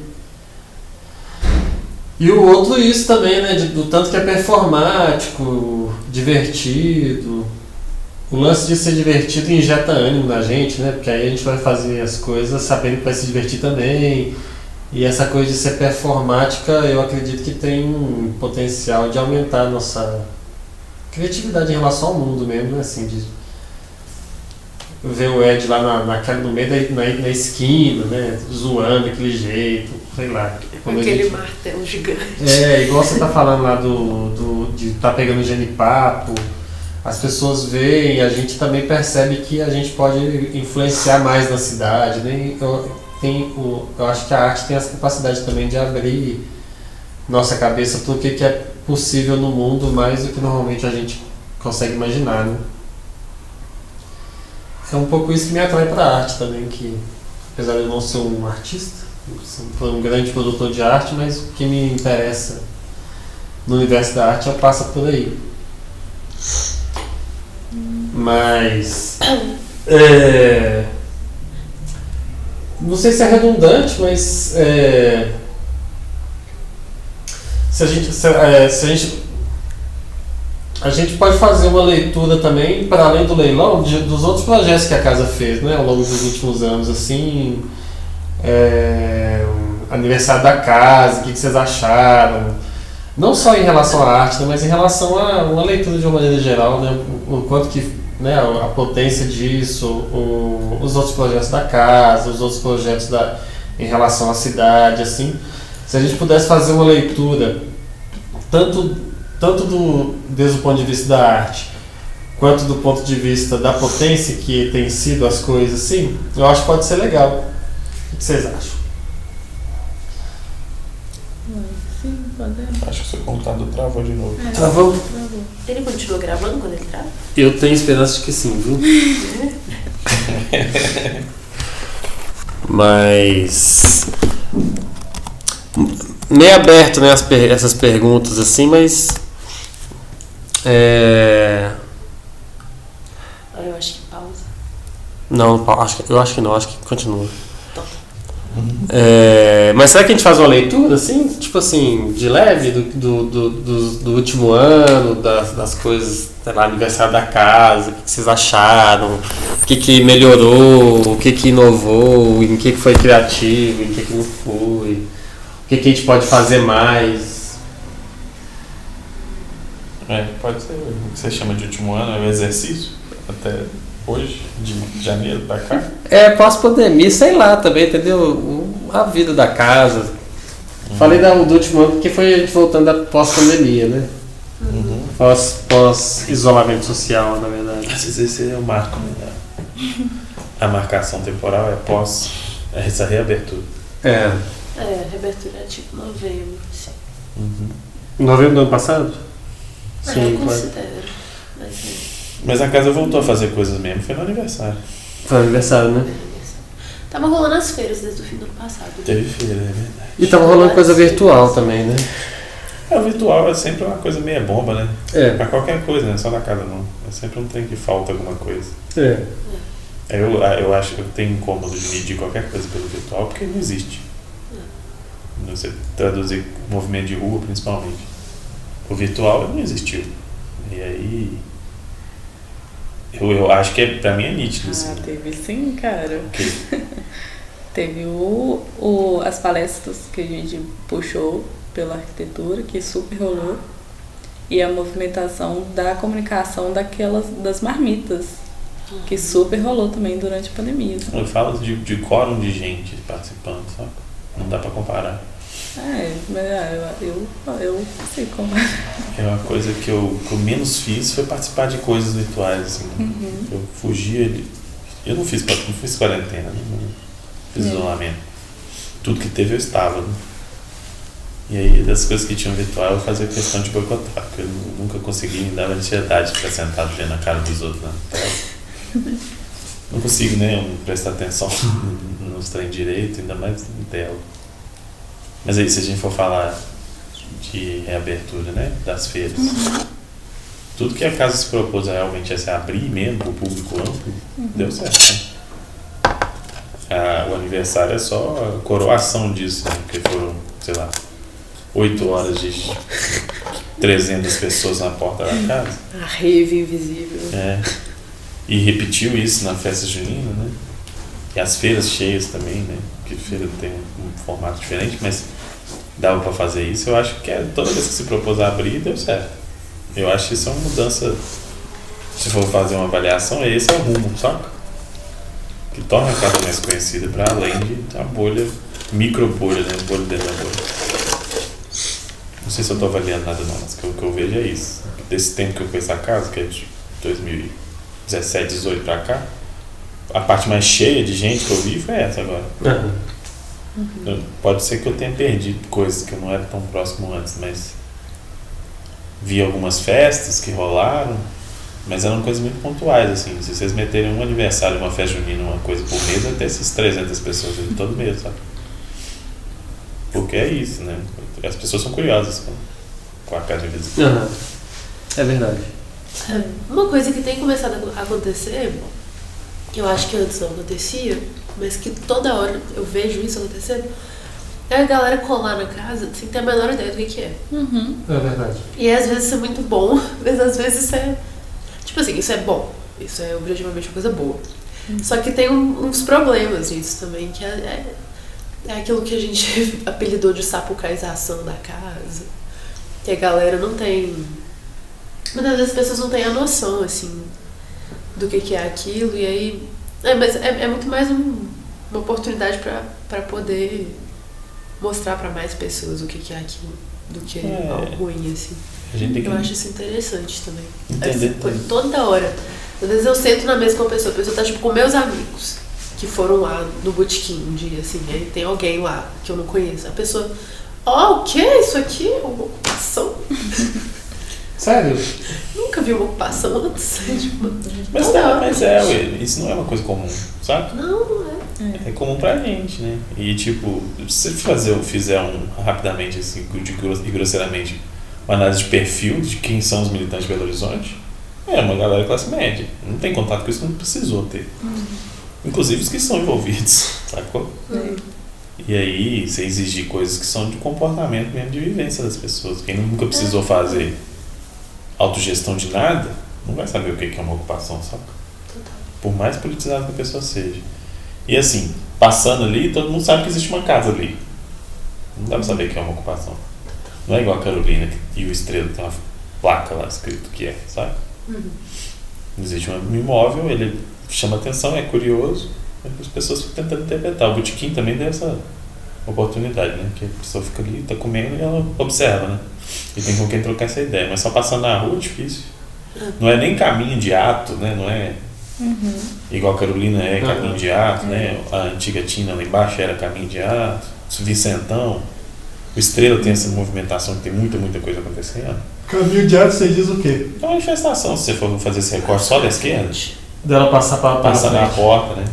B: E o outro isso também, né, do tanto que é performático, divertido. O lance de ser divertido injeta ânimo na gente, né, porque aí a gente vai fazer as coisas sabendo que vai se divertir também. E essa coisa de ser performática, eu acredito que tem um potencial de aumentar a nossa criatividade em relação ao mundo mesmo, né, assim, ver o Ed lá no meio na esquina, né? Zoando daquele jeito, sei lá.
E: Aquele martelo gigante.
B: Igual você tá falando lá de tá pegando genipapo, as pessoas veem, a gente também percebe que a gente pode influenciar mais na cidade, né? Eu acho que a arte tem essa capacidade também de abrir nossa cabeça para o que é possível no mundo, mais do que normalmente a gente consegue imaginar, né? É um pouco isso que me atrai para a arte também, que apesar de eu não ser um artista, sou um grande produtor de arte, mas o que me interessa no universo da arte passa por aí. Mas não sei se é redundante, mas se a gente pode fazer uma leitura também, para além do leilão, dos outros projetos que a casa fez, né, ao longo dos últimos anos, assim, aniversário da casa, o que vocês acharam, não só em relação à arte, né, mas em relação a uma leitura de uma maneira geral, né, o quanto que, né, a potência disso, os outros projetos da casa, os outros projetos em relação à cidade, assim, se a gente pudesse fazer uma leitura tanto desde o ponto de vista da arte, quanto do ponto de vista da potência que tem sido as coisas, assim, eu acho que pode ser legal. O que vocês acham?
D: Sim, pode.
C: Acho que o seu computador travou de novo.
B: Travou?
E: Ele continua gravando quando ele trava?
B: Eu tenho esperança de que sim, viu? Mas meio aberto, né, essas perguntas assim, mas
E: Eu acho que pausa.
B: não, eu acho que não, acho que continua. Mas será que a gente faz uma leitura assim, tipo assim, de leve do último ano, das coisas, sei lá, aniversário da casa, o que vocês acharam, o que melhorou, o que inovou, em que foi criativo, em que não foi, o que a gente pode fazer mais?
C: Pode ser o que você chama de último ano, é o exercício, até hoje, de janeiro pra cá.
B: Pós-pandemia, sei lá também, entendeu? A vida da casa. Falei do último ano porque foi a gente voltando da pós-pandemia, né? Pós-isolamento social, na verdade.
C: Às vezes esse é o marco, né? A marcação temporal é pós essa reabertura.
E: A reabertura é tipo novembro, assim.
B: Novembro do ano passado?
E: Eu considero.
C: Mas a casa voltou a fazer coisas mesmo, foi no aniversário.
B: Foi aniversário, né?
E: Tava rolando as feiras desde o fim do ano passado.
C: Teve feira, é verdade.
B: E tava rolando coisa virtual também, né?
C: O virtual é sempre uma coisa meia bomba, né? Pra qualquer coisa, né? Só na casa não. É sempre um trem que falta alguma coisa. Eu acho que eu tenho incômodo de medir qualquer coisa pelo virtual porque não existe. Você traduzir movimento de rua, principalmente. O virtual não existiu. E aí... Eu acho que pra mim é nítido, assim.
D: Teve sim, cara.
C: O quê?
D: Teve as palestras que a gente puxou pela arquitetura, que super rolou. E a movimentação da comunicação das marmitas, que super rolou também durante a pandemia.
C: Eu falo de quórum de gente participando, sabe? Não dá pra comparar.
D: Eu sei como é.
C: Uma coisa que eu menos fiz foi participar de coisas virtuais, assim. Eu fugia eu não fiz quarentena, não fiz isolamento. Tudo que teve eu estava, né? E aí das coisas que tinham virtual eu fazia questão de boicotar, porque eu nunca consegui, me dava ansiedade de ficar sentado vendo a cara dos outros na tela. Não consigo nem prestar atenção nos trem direito, ainda mais em tela. Mas aí, se a gente for falar de reabertura, né, das feiras, tudo que a casa se propôs realmente a se abrir mesmo para o público amplo, deu certo. Né? O aniversário é só a coroação disso, né, porque foram, sei lá, 8 horas de 300 pessoas na porta da casa.
E: A rave invisível.
C: E repetiu isso na festa junina, né? E as feiras cheias também, né? Porque feira tem um formato diferente, mas dava para fazer isso. Eu acho que toda vez que se propôs a abrir, deu certo. Eu acho que isso é uma mudança. Se for fazer uma avaliação, esse é o rumo, saca? que torna a casa mais conhecida para além de a bolha, micro bolha, né? Bolha dentro da bolha. Não sei se eu estou avaliando nada não, mas o que eu vejo é isso. Desse tempo que eu conheço a casa, que é de 2017, 18 para cá, a parte mais cheia de gente que eu vi foi essa agora. Pode ser que eu tenha perdido coisas que eu não era tão próximo antes, mas vi algumas festas que rolaram, mas eram coisas muito pontuais, assim. Se vocês meterem um aniversário, uma festa junina, uma coisa por mês, vai ter essas 300 pessoas ali todo mês, sabe? Porque é isso, né? As pessoas são curiosas com a casa invisível.
B: É verdade.
E: Uma coisa que tem começado a acontecer, que eu acho que antes não acontecia, mas que toda hora eu vejo isso acontecendo, é a galera colar na casa sem ter a menor ideia do que é.
B: É verdade.
E: E às vezes isso é muito bom, mas às vezes isso é... Tipo assim, isso é bom. Isso é objetivamente uma coisa boa. Só que tem uns problemas nisso também, que é aquilo que a gente apelidou de sapucaização da casa. Que a galera não tem... Muitas vezes as pessoas não têm a noção, assim, do que é aquilo. E aí... Mas é muito mais uma oportunidade pra poder mostrar pra mais pessoas o que é aquilo, do que algo ruim, assim.
C: A gente tem que...
E: Eu acho isso interessante também.
C: Entender.
E: Toda hora. Às vezes eu sento na mesa com a pessoa tá tipo com meus amigos, que foram lá no botequim um dia, assim, aí tem alguém lá que eu não conheço. A pessoa, o que? Isso aqui é uma ocupação?
B: Sério?
E: Nunca vi uma ocupação antes. Tipo,
C: Mas isso não é uma coisa comum, sabe?
E: Não é.
C: É comum pra gente, né? E tipo, se você fizer rapidamente, assim, e grosseiramente, uma análise de perfil de quem são os militantes de Belo Horizonte, é uma galera de classe média. Não tem contato com isso, não precisou ter. Inclusive os que são envolvidos, sacou? E aí, você exigir coisas que são de comportamento mesmo, de vivência das pessoas. Quem nunca precisou fazer autogestão de nada, não vai saber o que é uma ocupação, saca? Por mais politizado que a pessoa seja. E assim, passando ali, todo mundo sabe que existe uma casa ali. Não dá pra saber que é uma ocupação. Não é igual a Carolina e o Estrela, tem uma placa lá escrito que é, sabe? Existe um imóvel, ele chama atenção, é curioso, as pessoas ficam tentando interpretar. O botequim também dá essa oportunidade, né? Que a pessoa fica ali, tá comendo e ela observa, né? E tem com quem trocar essa ideia. Mas só passando na rua é difícil. Não é nem caminho de ato, né? Não é igual a Carolina é caminho de ato, né? A antiga Tina lá embaixo era caminho de ato. Vicentão. O Estrela tem essa movimentação que tem muita coisa acontecendo.
B: Caminho de ato, você diz o quê?
C: É uma manifestação, se você for fazer esse recorte só da esquerda.
B: Dela passar
C: na porta, né?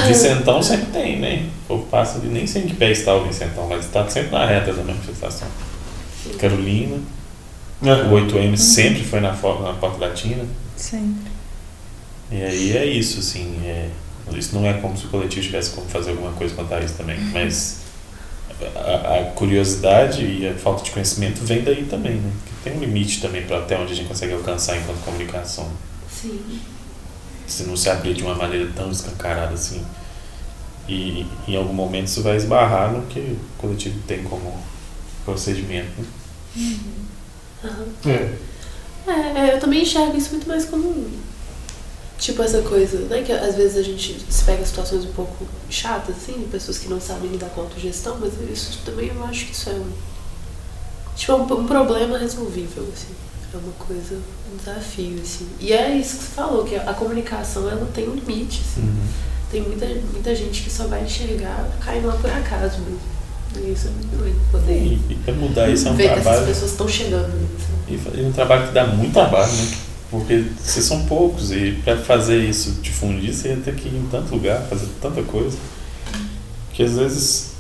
C: Vicentão sempre tem, né? O povo passa ali, nem sei em que pé está o Vicentão, mas está sempre na reta da manifestação. Carolina, o 8M sempre foi na porta da Tina.
D: Sempre.
C: E aí é isso, assim, isso não é como se o coletivo tivesse como fazer alguma coisa quanto a isso também, mas a curiosidade e a falta de conhecimento vem daí também, né? Porque tem um limite também para até onde a gente consegue alcançar enquanto comunicação.
E: Sim.
C: Se não se abrir de uma maneira tão escancarada assim, e em algum momento isso vai esbarrar no que o coletivo tem como procedimento, né?
E: Eu também enxergo isso muito mais como tipo essa coisa, né, que às vezes a gente se pega em situações um pouco chatas, assim, de pessoas que não sabem lidar com a autogestão, mas isso também eu acho que isso é um problema resolvível, assim. É uma coisa, um desafio, assim. E é isso que você falou, que a comunicação, ela tem um limite, assim. Tem muita gente que só vai enxergar caindo lá por acaso mesmo. E isso é muito doido, poder
C: E para mudar isso é um
E: ver que
C: trabalho.
E: essas pessoas estão chegando. Assim.
C: E um trabalho que dá muito trabalho, né? Porque vocês são poucos e para fazer isso, difundir, você ia ter que ir em tanto lugar, fazer tanta coisa. Que às vezes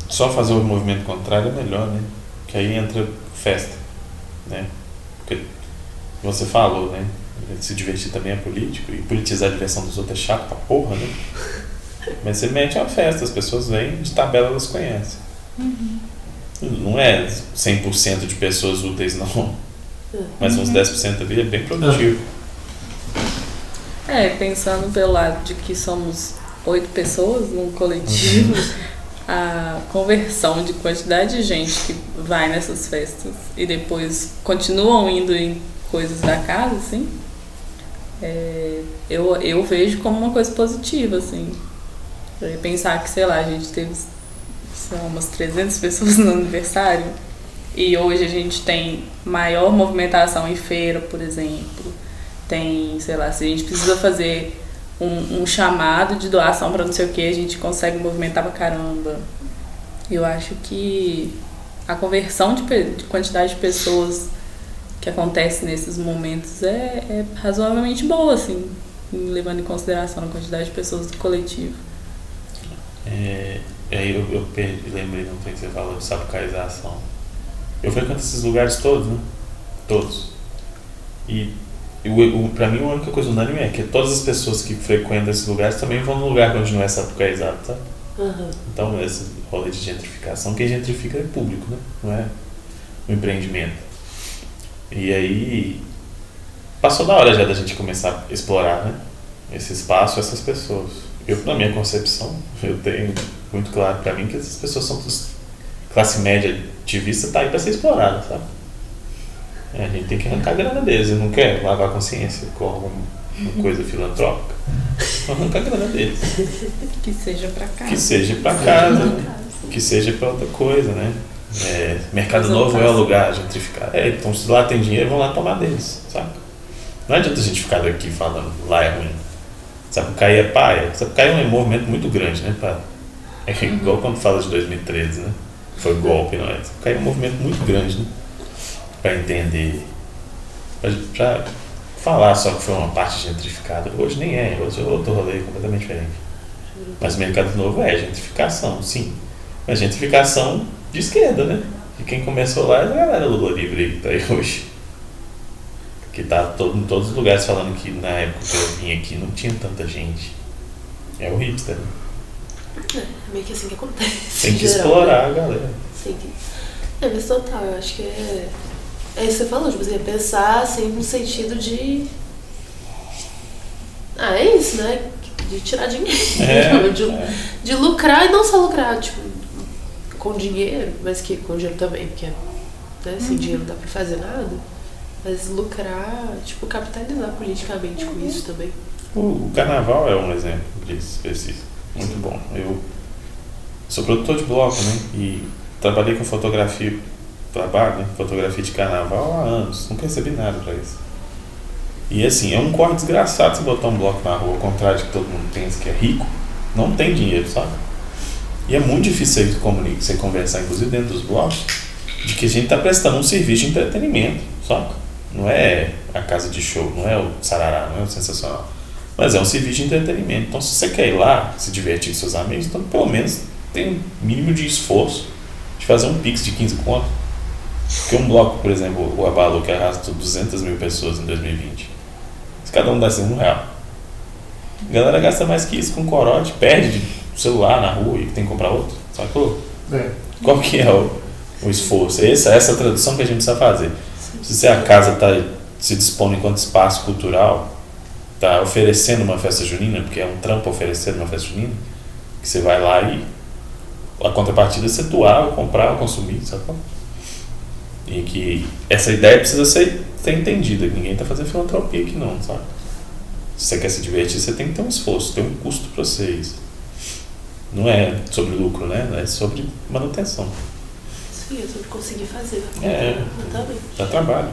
C: só fazer o movimento contrário é melhor, né? Que aí entra festa, né? Porque você falou, né? Se divertir também é político, e politizar a diversão dos outros é chato pra porra, né? Mas você mete uma festa, as pessoas vêm, de tabela elas conhecem. Não é 100% de pessoas úteis, não. Mas uns 10% ali é bem produtivo.
D: Pensando pelo lado de que somos 8 pessoas num coletivo, a conversão de quantidade de gente que vai nessas festas e depois continuam indo em coisas da casa, assim, Eu vejo como uma coisa positiva, assim. Pensar que, sei lá, a gente teve, sei lá, umas 300 pessoas no aniversário e hoje a gente tem maior movimentação em feira, por exemplo. Tem, sei lá, se a gente precisa fazer um chamado de doação para não sei o que, a gente consegue movimentar pra caramba. Eu acho que a conversão de quantidade de pessoas que acontece nesses momentos é razoavelmente boa, assim, levando em consideração a quantidade de pessoas do coletivo.
C: Eu lembrei de um que você falou de sapucaização. Eu frequento esses lugares todos, né? Todos. E pra mim a única coisa unânime é que todas as pessoas que frequentam esses lugares também vão num lugar onde não é sapucaizado, tá?
E: Uhum.
C: Então esse rolê de gentrificação, quem gentrifica é público, né? Não é um empreendimento. E aí passou da hora já da gente começar a explorar, né? Esse espaço, essas pessoas. Na minha concepção, eu tenho muito claro pra mim que essas pessoas são classe média ativista, tá aí pra ser explorada, sabe? A gente tem que arrancar a grana deles, não quer lavar a consciência com alguma coisa filantrópica. Arrancar a grana deles.
D: Que seja pra casa.
C: Que seja pra casa, que seja pra outra coisa, né? Mercado Novo é o lugar gentrificado. Então se lá tem dinheiro, vão lá tomar deles, sabe? Não adianta a gente ficar aqui falando lá é ruim. Sapucaí é paia. Sapucaí é um movimento muito grande, né? É igual quando fala de 2013, né? Foi golpe, não é? Sapucaí é um movimento muito grande, né? Para entender, para falar só que foi uma parte gentrificada. Hoje nem é, hoje é outro rolê completamente diferente. Mas o Mercado Novo é gentrificação, sim. Mas gentrificação de esquerda, né? E quem começou lá é a galera Lula Livre que tá aí hoje. Que tá em todos os lugares falando que na época que eu vim aqui não tinha tanta gente. É o hipster, né?
E: É meio que assim que acontece.
C: Tem que
E: geral,
C: explorar,
E: né?
C: a galera.
E: Mas total, eu acho que é isso que você falou, tipo, você pensar sempre no sentido de. É isso, né? De tirar dinheiro, de lucrar e não só lucrar, tipo, com dinheiro, mas que com dinheiro também, porque sem dinheiro não dá pra fazer nada. Mas lucrar, tipo, capitalizar politicamente com isso também.
C: O carnaval é um exemplo disso específico, muito bom. Eu sou produtor de bloco, né? E trabalhei com fotografia de carnaval há anos, nunca recebi nada pra isso. E assim, é um corre desgraçado você botar um bloco na rua, ao contrário de que todo mundo pensa que é rico, não tem dinheiro, sabe? E é muito difícil você conversar, inclusive dentro dos blocos, de que a gente tá prestando um serviço de entretenimento, sabe? Não é a casa de show, não é o sarará, não é o sensacional, mas é um serviço de entretenimento. Então se você quer ir lá, se divertir com seus amigos, então pelo menos tem um mínimo de esforço de fazer um pix de 15 conto. Porque um bloco, por exemplo, o Abalu, que arrastou 200 mil pessoas em 2020, se cada um dá assim R$1, a galera gasta mais que isso com corote, perde de celular na rua e tem que comprar outro, sacou? Qual que é o esforço? Essa tradução que a gente precisa fazer. Se a casa está se dispondo enquanto espaço cultural, está oferecendo uma festa junina, porque é um trampo oferecer uma festa junina, que você vai lá e a contrapartida é você doar, ou comprar, ou consumir, sacou? E que essa ideia precisa ser entendida, que ninguém está fazendo filantropia aqui não, sabe? Se você quer se divertir, você tem que ter um esforço, tem um custo para você isso. Não é sobre lucro, né? É sobre manutenção.
E: Sim, é sobre conseguir fazer.
C: Exatamente. Dá trabalho.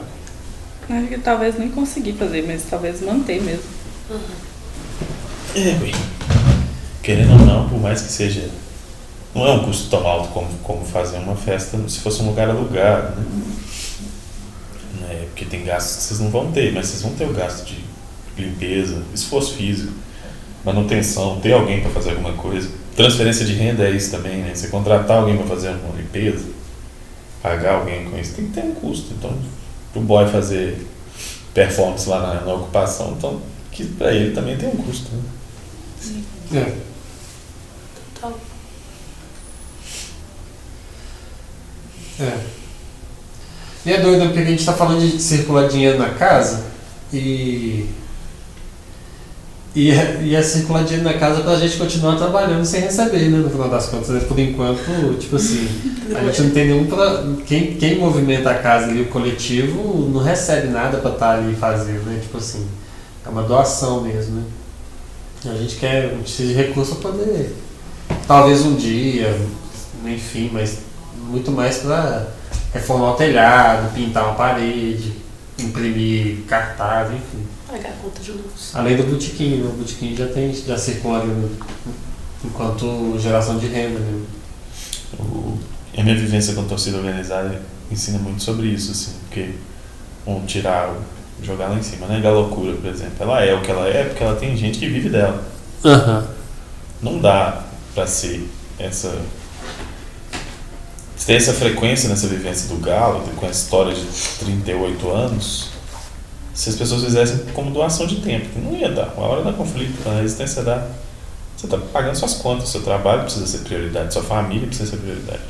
D: Acho que talvez nem conseguir fazer, mas talvez manter mesmo.
C: Bem, querendo ou não, por mais que seja, não é um custo tão alto como fazer uma festa se fosse um lugar alugado, né? Porque tem gastos que vocês não vão ter, mas vocês vão ter o gasto de limpeza, esforço físico, manutenção, ter alguém para fazer alguma coisa. Transferência de renda é isso também, né? Você contratar alguém para fazer uma limpeza, pagar alguém com isso, tem que ter um custo. Então, pro boy fazer performance lá na ocupação, então, que para ele também tem um custo, né?
E: Sim. Total.
B: E é doido porque a gente tá falando de circular dinheiro na casa e é circular dinheiro na casa pra gente continuar trabalhando sem receber, né? No final das contas, né? Por enquanto, tipo assim, a gente não tem nenhum quem movimenta a casa ali, o coletivo, não recebe nada pra estar ali fazendo, né? Tipo assim, É uma doação mesmo, né? A gente precisa de recurso para poder, talvez um dia, enfim, mas muito mais para reformar o telhado, pintar uma parede, imprimir cartaz, enfim.
E: Pagar a conta de luz.
B: Além do botequim, né? O botequim já circula ali enquanto geração de renda, né?
C: A minha vivência com torcida organizada ensina muito sobre isso, assim, porque vamos jogar lá em cima, né? Galocura, por exemplo, ela é o que ela é porque ela tem gente que vive dela. Não dá pra ser ter essa frequência nessa vivência do Galo, com essa história de 38 anos, se as pessoas fizessem como doação de tempo, que não ia dar. Uma hora dá conflito, a resistência dá. Você tá pagando suas contas, seu trabalho precisa ser prioridade, sua família precisa ser prioridade.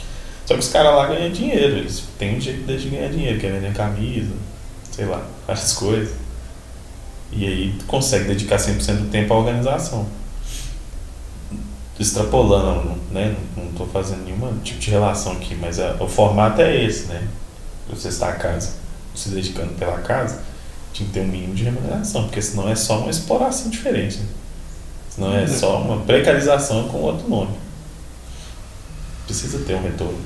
C: Só que os caras lá ganham dinheiro, eles têm um jeito de ganhar dinheiro, quer vender camisa, sei lá, várias coisas. E aí tu consegue dedicar 100% do tempo à organização. Extrapolando, né? Não estou fazendo nenhum tipo de relação aqui, mas o formato é esse, né? Você está a casa, se dedicando pela casa, tinha que ter um mínimo de remuneração, porque senão é só uma exploração diferente, né? Senão é só uma precarização com outro nome. Precisa ter um retorno.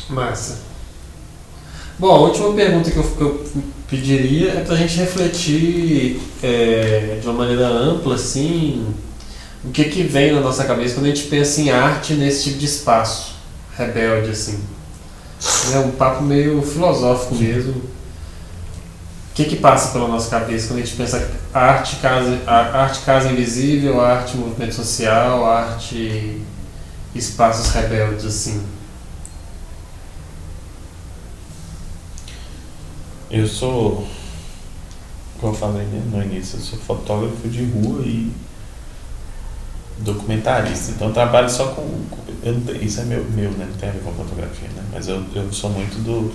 B: Massa. Bom, a última pergunta que eu pediria é para a gente refletir de uma maneira ampla, assim, o que vem na nossa cabeça quando a gente pensa em arte nesse tipo de espaço rebelde, assim. É um papo meio filosófico mesmo. O que passa pela nossa cabeça quando a gente pensa a arte casa invisível, a arte movimento social, a arte espaços rebeldes, assim?
C: Eu sou, como eu falei no início, eu sou fotógrafo de rua e documentarista. Então eu trabalho só com isso é meu, né? Não tem a ver com fotografia, né? Mas eu sou muito do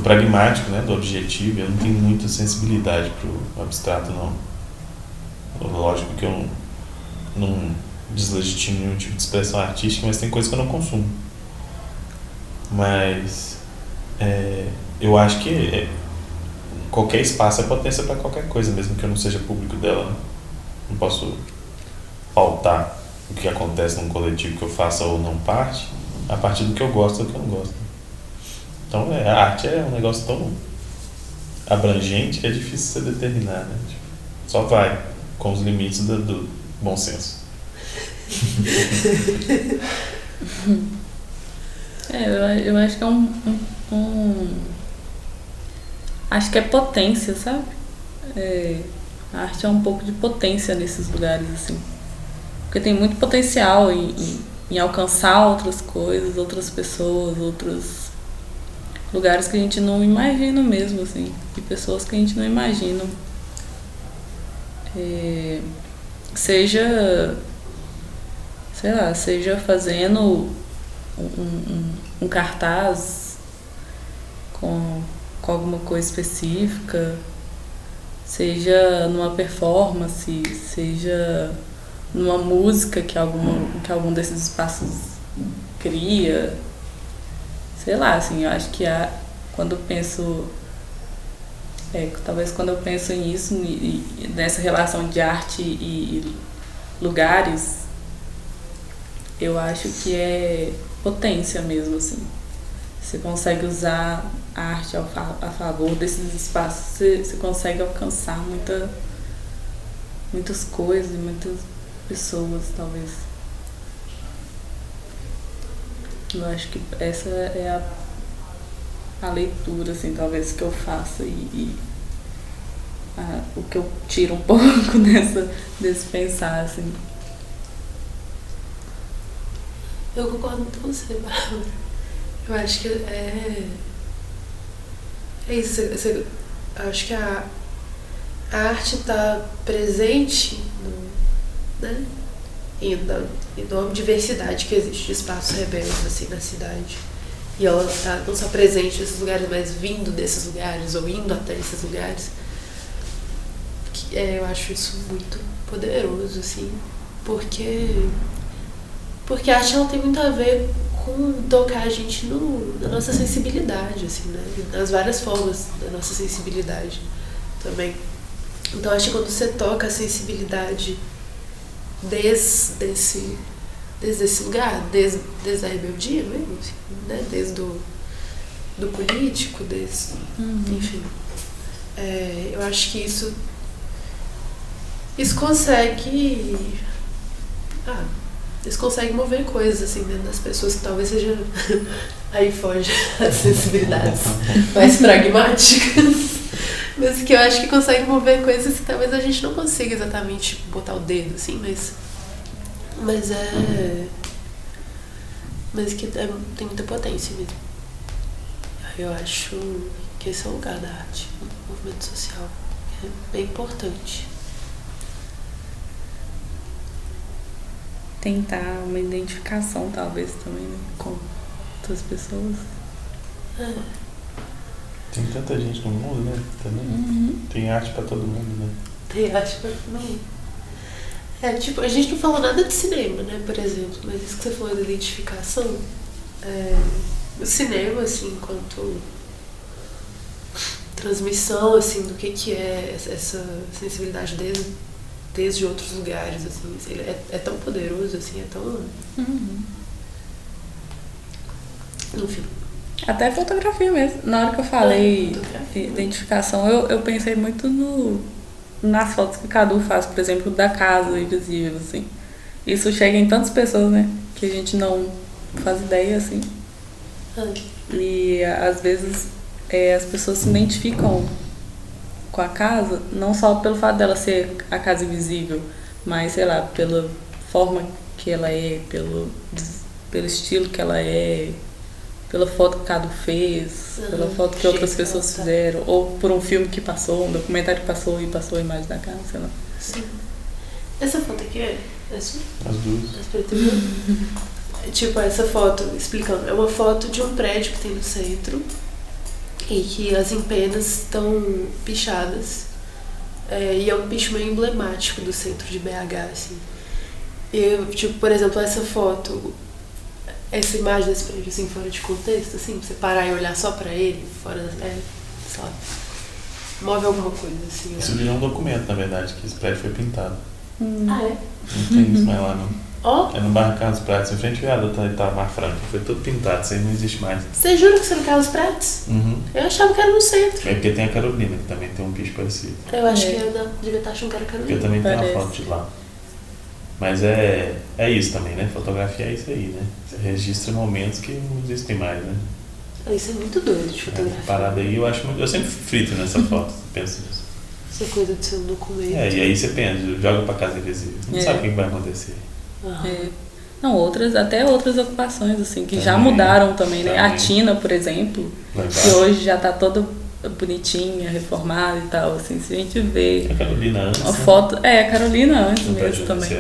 C: pragmático, né? Do objetivo. Eu não tenho muita sensibilidade pro abstrato, não. Lógico que eu não deslegitimo nenhum tipo de expressão artística, mas tem coisas que eu não consumo. Mas eu acho que qualquer espaço é potência para qualquer coisa, mesmo que eu não seja público dela, né? Não posso pautar o que acontece num coletivo que eu faça ou não parte a partir do que eu gosto ou do que eu não gosto. Então a arte é um negócio tão abrangente que é difícil você determinar, né? Tipo, só vai com os limites do bom senso.
D: Eu acho que é acho que é potência, sabe? A arte é um pouco de potência nesses lugares, assim. Porque tem muito potencial em alcançar outras coisas, outras pessoas, outros lugares que a gente não imagina mesmo, assim. E pessoas que a gente não imagina. Seja fazendo um cartaz com alguma coisa específica, seja numa performance, seja numa música que algum desses espaços cria. Sei lá, assim, eu acho que quando eu penso talvez quando eu penso nisso, nessa relação de arte e lugares, eu acho que é potência mesmo, assim. Você consegue usar a arte a favor desses espaços, você consegue alcançar muitas coisas, muitas pessoas, talvez. Eu acho que essa é a leitura, assim, talvez, que eu faço o que eu tiro um pouco desse pensar, assim.
E: Eu concordo muito com você, Bárbara. Eu acho que é isso. Eu acho que a arte está presente né? E na enorme diversidade que existe de espaços rebeldes assim, na cidade. E ela está não só presente nesses lugares, mas vindo desses lugares ou indo até esses lugares. Eu acho isso muito poderoso, assim, porque a arte ela tem muito a ver com tocar a gente na nossa sensibilidade, assim, né? Nas várias formas da nossa sensibilidade também. Então acho que quando você toca a sensibilidade desde esse lugar, desde a rebeldia mesmo, assim, né? Desde do político, enfim. Eu acho que isso consegue. Eles conseguem mover coisas assim dentro das pessoas que talvez seja. Aí foge as sensibilidades mais pragmáticas. Mas que eu acho que consegue mover coisas que talvez a gente não consiga exatamente botar o dedo, assim, mas que tem muita potência mesmo. Eu acho que esse é o lugar da arte, o movimento social. É bem importante.
D: Tentar uma identificação, talvez, também, né? Com outras pessoas.
C: Tem tanta gente no mundo, né? Também. Tem arte pra todo mundo, né?
E: Tem arte pra todo mundo. Tipo, a gente não falou nada de cinema, né, por exemplo, mas isso que você falou da identificação, o cinema, assim, enquanto transmissão, assim, do que é essa sensibilidade desde outros lugares, assim, ele é tão poderoso, assim, é tão... Enfim.
D: Até fotografia mesmo. Na hora que eu falei identificação, eu pensei muito nas fotos que o Cadu faz, por exemplo, da casa invisível, assim. Isso chega em tantas pessoas, né? Que a gente não faz ideia, assim. E às vezes as pessoas se identificam com a casa, não só pelo fato dela ser a casa invisível, mas, sei lá, pela forma que ela é, pelo estilo que ela é, pela foto que o Cadu fez, pela foto que outras pessoas fizeram, ou por um filme que passou, um documentário que passou a imagem da casa, sei lá.
E: Sim. Essa foto aqui é sua?
C: As duas.
E: As preto e branco? Tipo, essa foto, explicando, é uma foto de um prédio que tem no centro e que as empenas estão pichadas. E é um picho meio emblemático do centro de BH, assim. Tipo, por exemplo, essa foto, essa imagem desse prédio, assim, fora de contexto, assim, você parar e olhar só pra ele, fora, sei lá, move alguma coisa, assim.
C: Isso virou um documento, na verdade, que esse prédio foi pintado.
E: Ah, é?
C: Não tem isso mais lá, não.
E: Ó.
C: É no bairro Carlos Prates, em frente ao viaduto Itamar Franco. Foi tudo pintado, isso aí não existe mais.
E: Você jura que você é no Carlos Prates? Eu achava que era no centro.
C: É porque tem a Carolina, que também tem um picho parecido.
E: Eu acho que eu devia estar achando que era
C: Porque eu
E: Carolina.
C: também tenho uma foto de lá. Mas é isso também, né? Fotografia é isso aí, né? Você registra momentos que não existem mais, né?
E: Isso é muito doido de fotografia.
C: Parada aí, eu acho muito. Eu sempre frito nessa foto, penso nisso.
E: Essa coisa de ser um documento.
C: E aí você pensa, joga pra casa invisível. Não sabe o que vai acontecer.
D: Não, até outras ocupações, assim, que já mudaram também, né? A Tina, por exemplo, que hoje já tá toda bonitinha, reformada e tal, assim, se a gente vê
C: A Carolina antes,
D: uma foto... a Carolina antes mesmo também. Se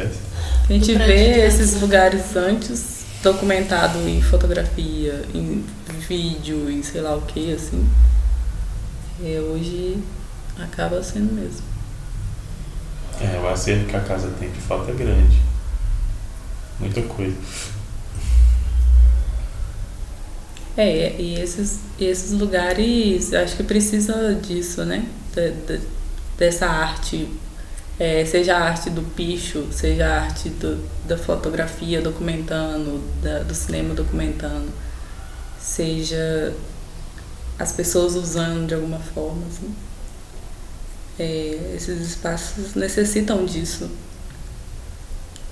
D: a gente vê esses lugares antes documentado em fotografia, em vídeo, em sei lá o que, assim, hoje acaba sendo mesmo.
C: O acervo que a casa tem de foto é grande. Muita coisa.
D: E esses lugares, acho que precisa disso, né? Dessa arte, seja a arte do picho, seja a arte da fotografia documentando, do cinema documentando, seja as pessoas usando de alguma forma, assim. Esses espaços necessitam disso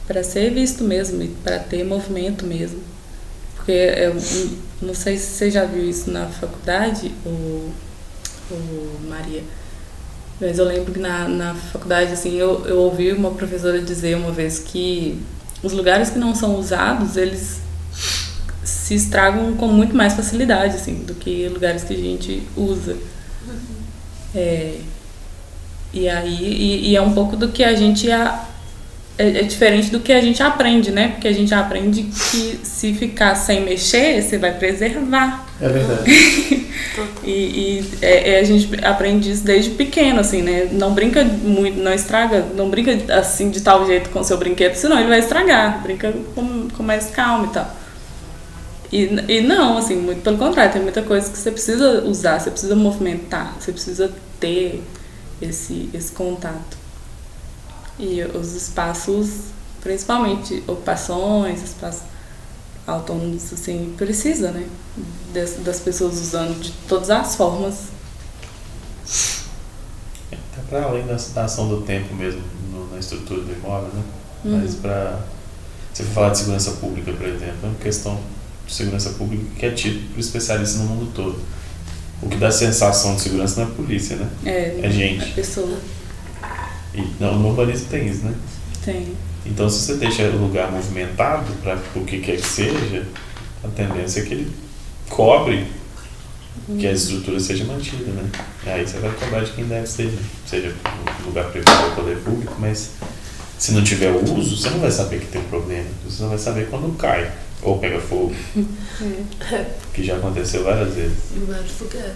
D: para ser visto mesmo e para ter movimento mesmo, porque não sei se você já viu isso na faculdade, Maria, mas eu lembro que na faculdade, assim, eu ouvi uma professora dizer uma vez que os lugares que não são usados, eles se estragam com muito mais facilidade, assim, do que lugares que a gente usa. E aí é um pouco do que a gente é diferente do que a gente aprende, né? Porque a gente aprende que se ficar sem mexer, você vai preservar.
C: É verdade.
D: A gente aprende isso desde pequeno, assim, né? Não brinca muito, não estraga, não brinca assim de tal jeito com o seu brinquedo, senão ele vai estragar. Brinca com mais calma e tal. E não, assim, muito pelo contrário, tem muita coisa que você precisa usar, você precisa movimentar, você precisa ter esse contato. E os espaços, principalmente ocupações, espaços autônomos, assim, precisa, né? Das pessoas usando de todas as formas.
C: Até para além da ação do tempo mesmo na estrutura do imóvel, né? Mas para... Se for falar de segurança pública, por exemplo, é uma questão de segurança pública que é tido por especialistas no mundo todo. O que dá sensação de segurança não é a polícia, né? É gente.
D: A pessoa.
C: E no urbanismo tem isso, né?
D: Tem.
C: Então, se você deixa o lugar movimentado para o que quer que seja, a tendência é que ele cobre que a estrutura seja mantida, né? E aí você vai cobrar de quem deve ser, seja no lugar privado ou poder público, mas se não tiver uso, você não vai saber que tem um problema. Você não vai saber quando cai ou pega fogo. Que já aconteceu várias vezes.
E: Em vários lugares.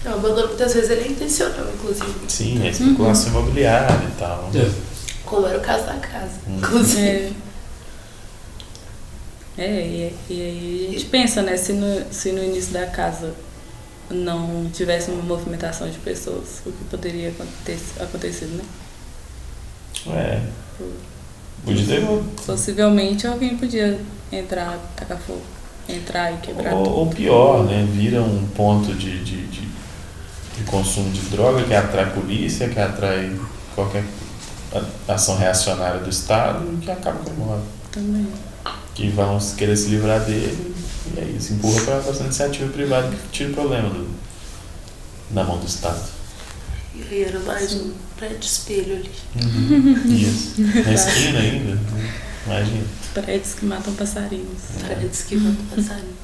E: O abandono muitas vezes ele é intencional, inclusive.
C: Sim, é especulação imobiliária e tal.
E: Como era o caso da casa, inclusive.
D: E aí a gente pensa, né, se no início da casa não tivesse uma movimentação de pessoas, o que poderia acontecido, né?
C: Podia ter.
D: Possivelmente alguém podia entrar, tacar fogo, entrar e quebrar tudo.
C: Ou pior, né? Vira um ponto de consumo de droga que atrai polícia, que atrai qualquer ação reacionária do Estado e que acaba com o imóvel.
D: Também.
C: Que vão querer se livrar dele e aí se empurra para a iniciativa privada que tira o problema na mão do Estado.
E: E aí era mais um prédio espelho ali.
C: Isso. Na esquina ainda. Imagina.
D: Prédios que matam passarinhos.
E: Prédios que matam passarinhos.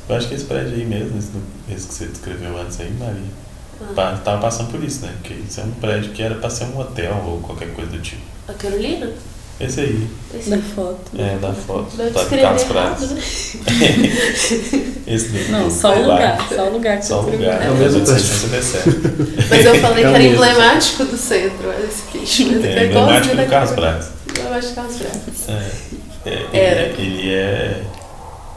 C: Eu acho que esse prédio aí mesmo, esse que você descreveu antes aí, Maria, tava passando por isso, né? Porque isso é um prédio que era para ser um hotel ou qualquer coisa do tipo.
E: A Carolina?
C: Esse aí.
D: Da foto.
C: Da foto.
E: Não
C: Tá de
E: descrever
C: Carlos
E: errado,
C: Prates.
E: né?
C: Esse do,
D: Não,
C: do
D: só o
C: Highlight.
D: lugar. Só o lugar que
C: Só o
D: você
C: lugar.
B: É o mesmo
E: Mas eu falei que era emblemático do centro, olha esse bicho.
C: É emblemático do Carlos Prates.
E: Emblemático do Carlos Prates.
C: Era. Ele é...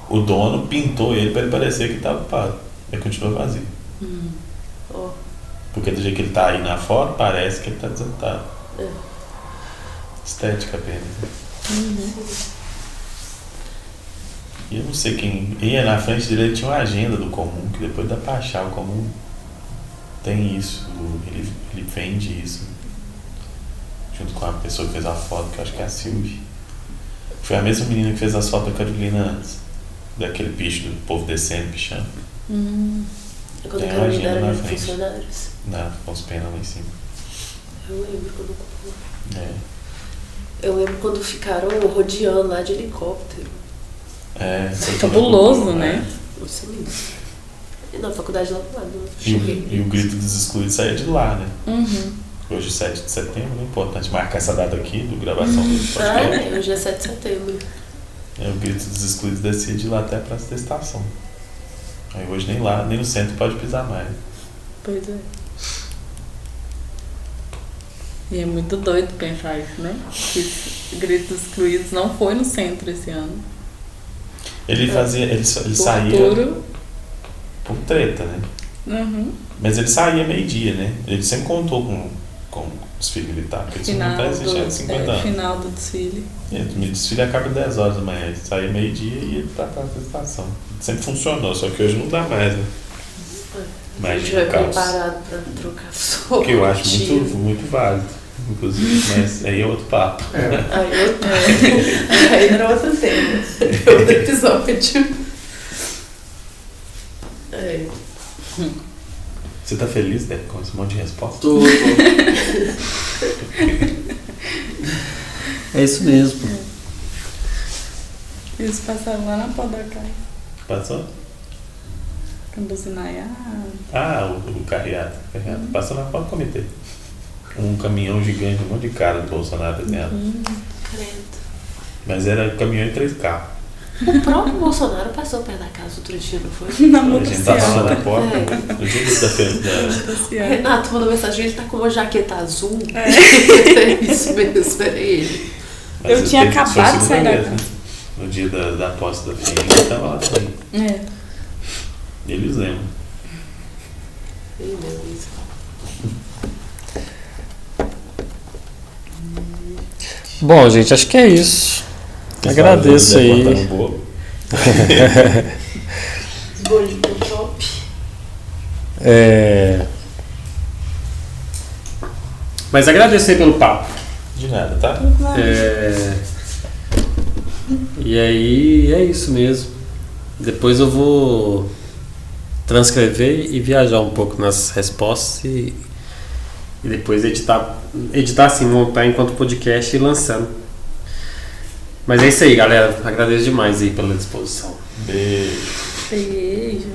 C: O dono pintou ele para ele parecer que estava ocupado. Ele continua vazio. Porque do jeito que ele tá aí na foto, parece que ele tá desocupado. Estética apenas. E eu não sei quem ia na frente dele, tinha uma agenda do Comum, que depois dá pra achar. O Comum tem isso, ele vende isso. Junto com a pessoa que fez a foto, que eu acho que é a Silvia. Foi a mesma menina que fez as fotos da Carolina antes. Daquele picho do povo descendo, pichando.
E: Quando a
C: Tem uma
E: Carolina
C: agenda
E: era
C: na
E: de
C: frente.
E: funcionários.
C: Com os penas lá em cima.
E: Eu lembro quando... Eu lembro quando ficaram rodeando lá de helicóptero.
D: Fabuloso, né?
E: Nossa, lindo. Na faculdade lá do lado.
C: E o grito dos excluídos saía de lá, né? Hoje, 7 de setembro, é importante marcar essa data aqui do gravação do podcast.
E: Hoje é 7 de setembro.
C: O grito dos excluídos descia de lá até a praça da estação. Aí hoje nem lá, nem no centro pode pisar mais.
D: Pois é. E é muito doido pensar isso, né? Que Gritos Excluídos não foi no centro esse ano.
C: Ele fazia, ele saía por treta, né? Mas ele saía meio-dia, né? Ele sempre contou com desfile militar, porque isso não está existindo há 50 anos.
D: Final do desfile.
C: O desfile acaba às 10 horas da manhã, ele saía meio-dia e ia para a estação. Sempre funcionou, só que hoje não dá mais, né?
E: A gente vai preparado para trocar soco.
C: Que eu acho muito válido, inclusive, mas aí é outro papo.
E: Aí era outro tema. Outro episódio.
C: Você tá feliz, né, com esse monte de resposta?
B: Tô. É isso mesmo.
D: Eles passaram lá na porta da casa.
C: Passou?
D: Com buzinaiada.
C: O carreado. Passou na porta do comitê. Um caminhão gigante, um monte de cara do Bolsonaro desenhado.
E: Credo.
C: Mas era caminhão e 3 carros.
E: O próprio Bolsonaro passou perto da casa outro dia, não foi?
D: Na
C: A gente tava
D: motocicleta.
C: lá na porta. No dia da feira.
E: Renato mandou mensagem, ele tá com uma jaqueta azul. É isso mesmo, era ele.
C: Mas
D: Eu tinha
C: teve- foi
D: acabado de sair da
C: segunda-feira,
D: casa.
C: né? No dia da posse da filha, ele tava lá também.
D: É.
C: Eles lembram.
E: Ele mesmo, isso.
B: Bom, gente, acho que é isso. Agradeço aí.
C: Cortar um bolo.
E: Os bolinhos do top.
B: Mas agradeço aí pelo papo.
C: De nada, tá?
B: E aí é isso mesmo. Depois eu vou transcrever e viajar um pouco nas respostas e depois editar assim, montar enquanto podcast e lançando. Mas é isso aí, galera. Agradeço demais aí pela disposição.
C: Beijo.
D: Beijo.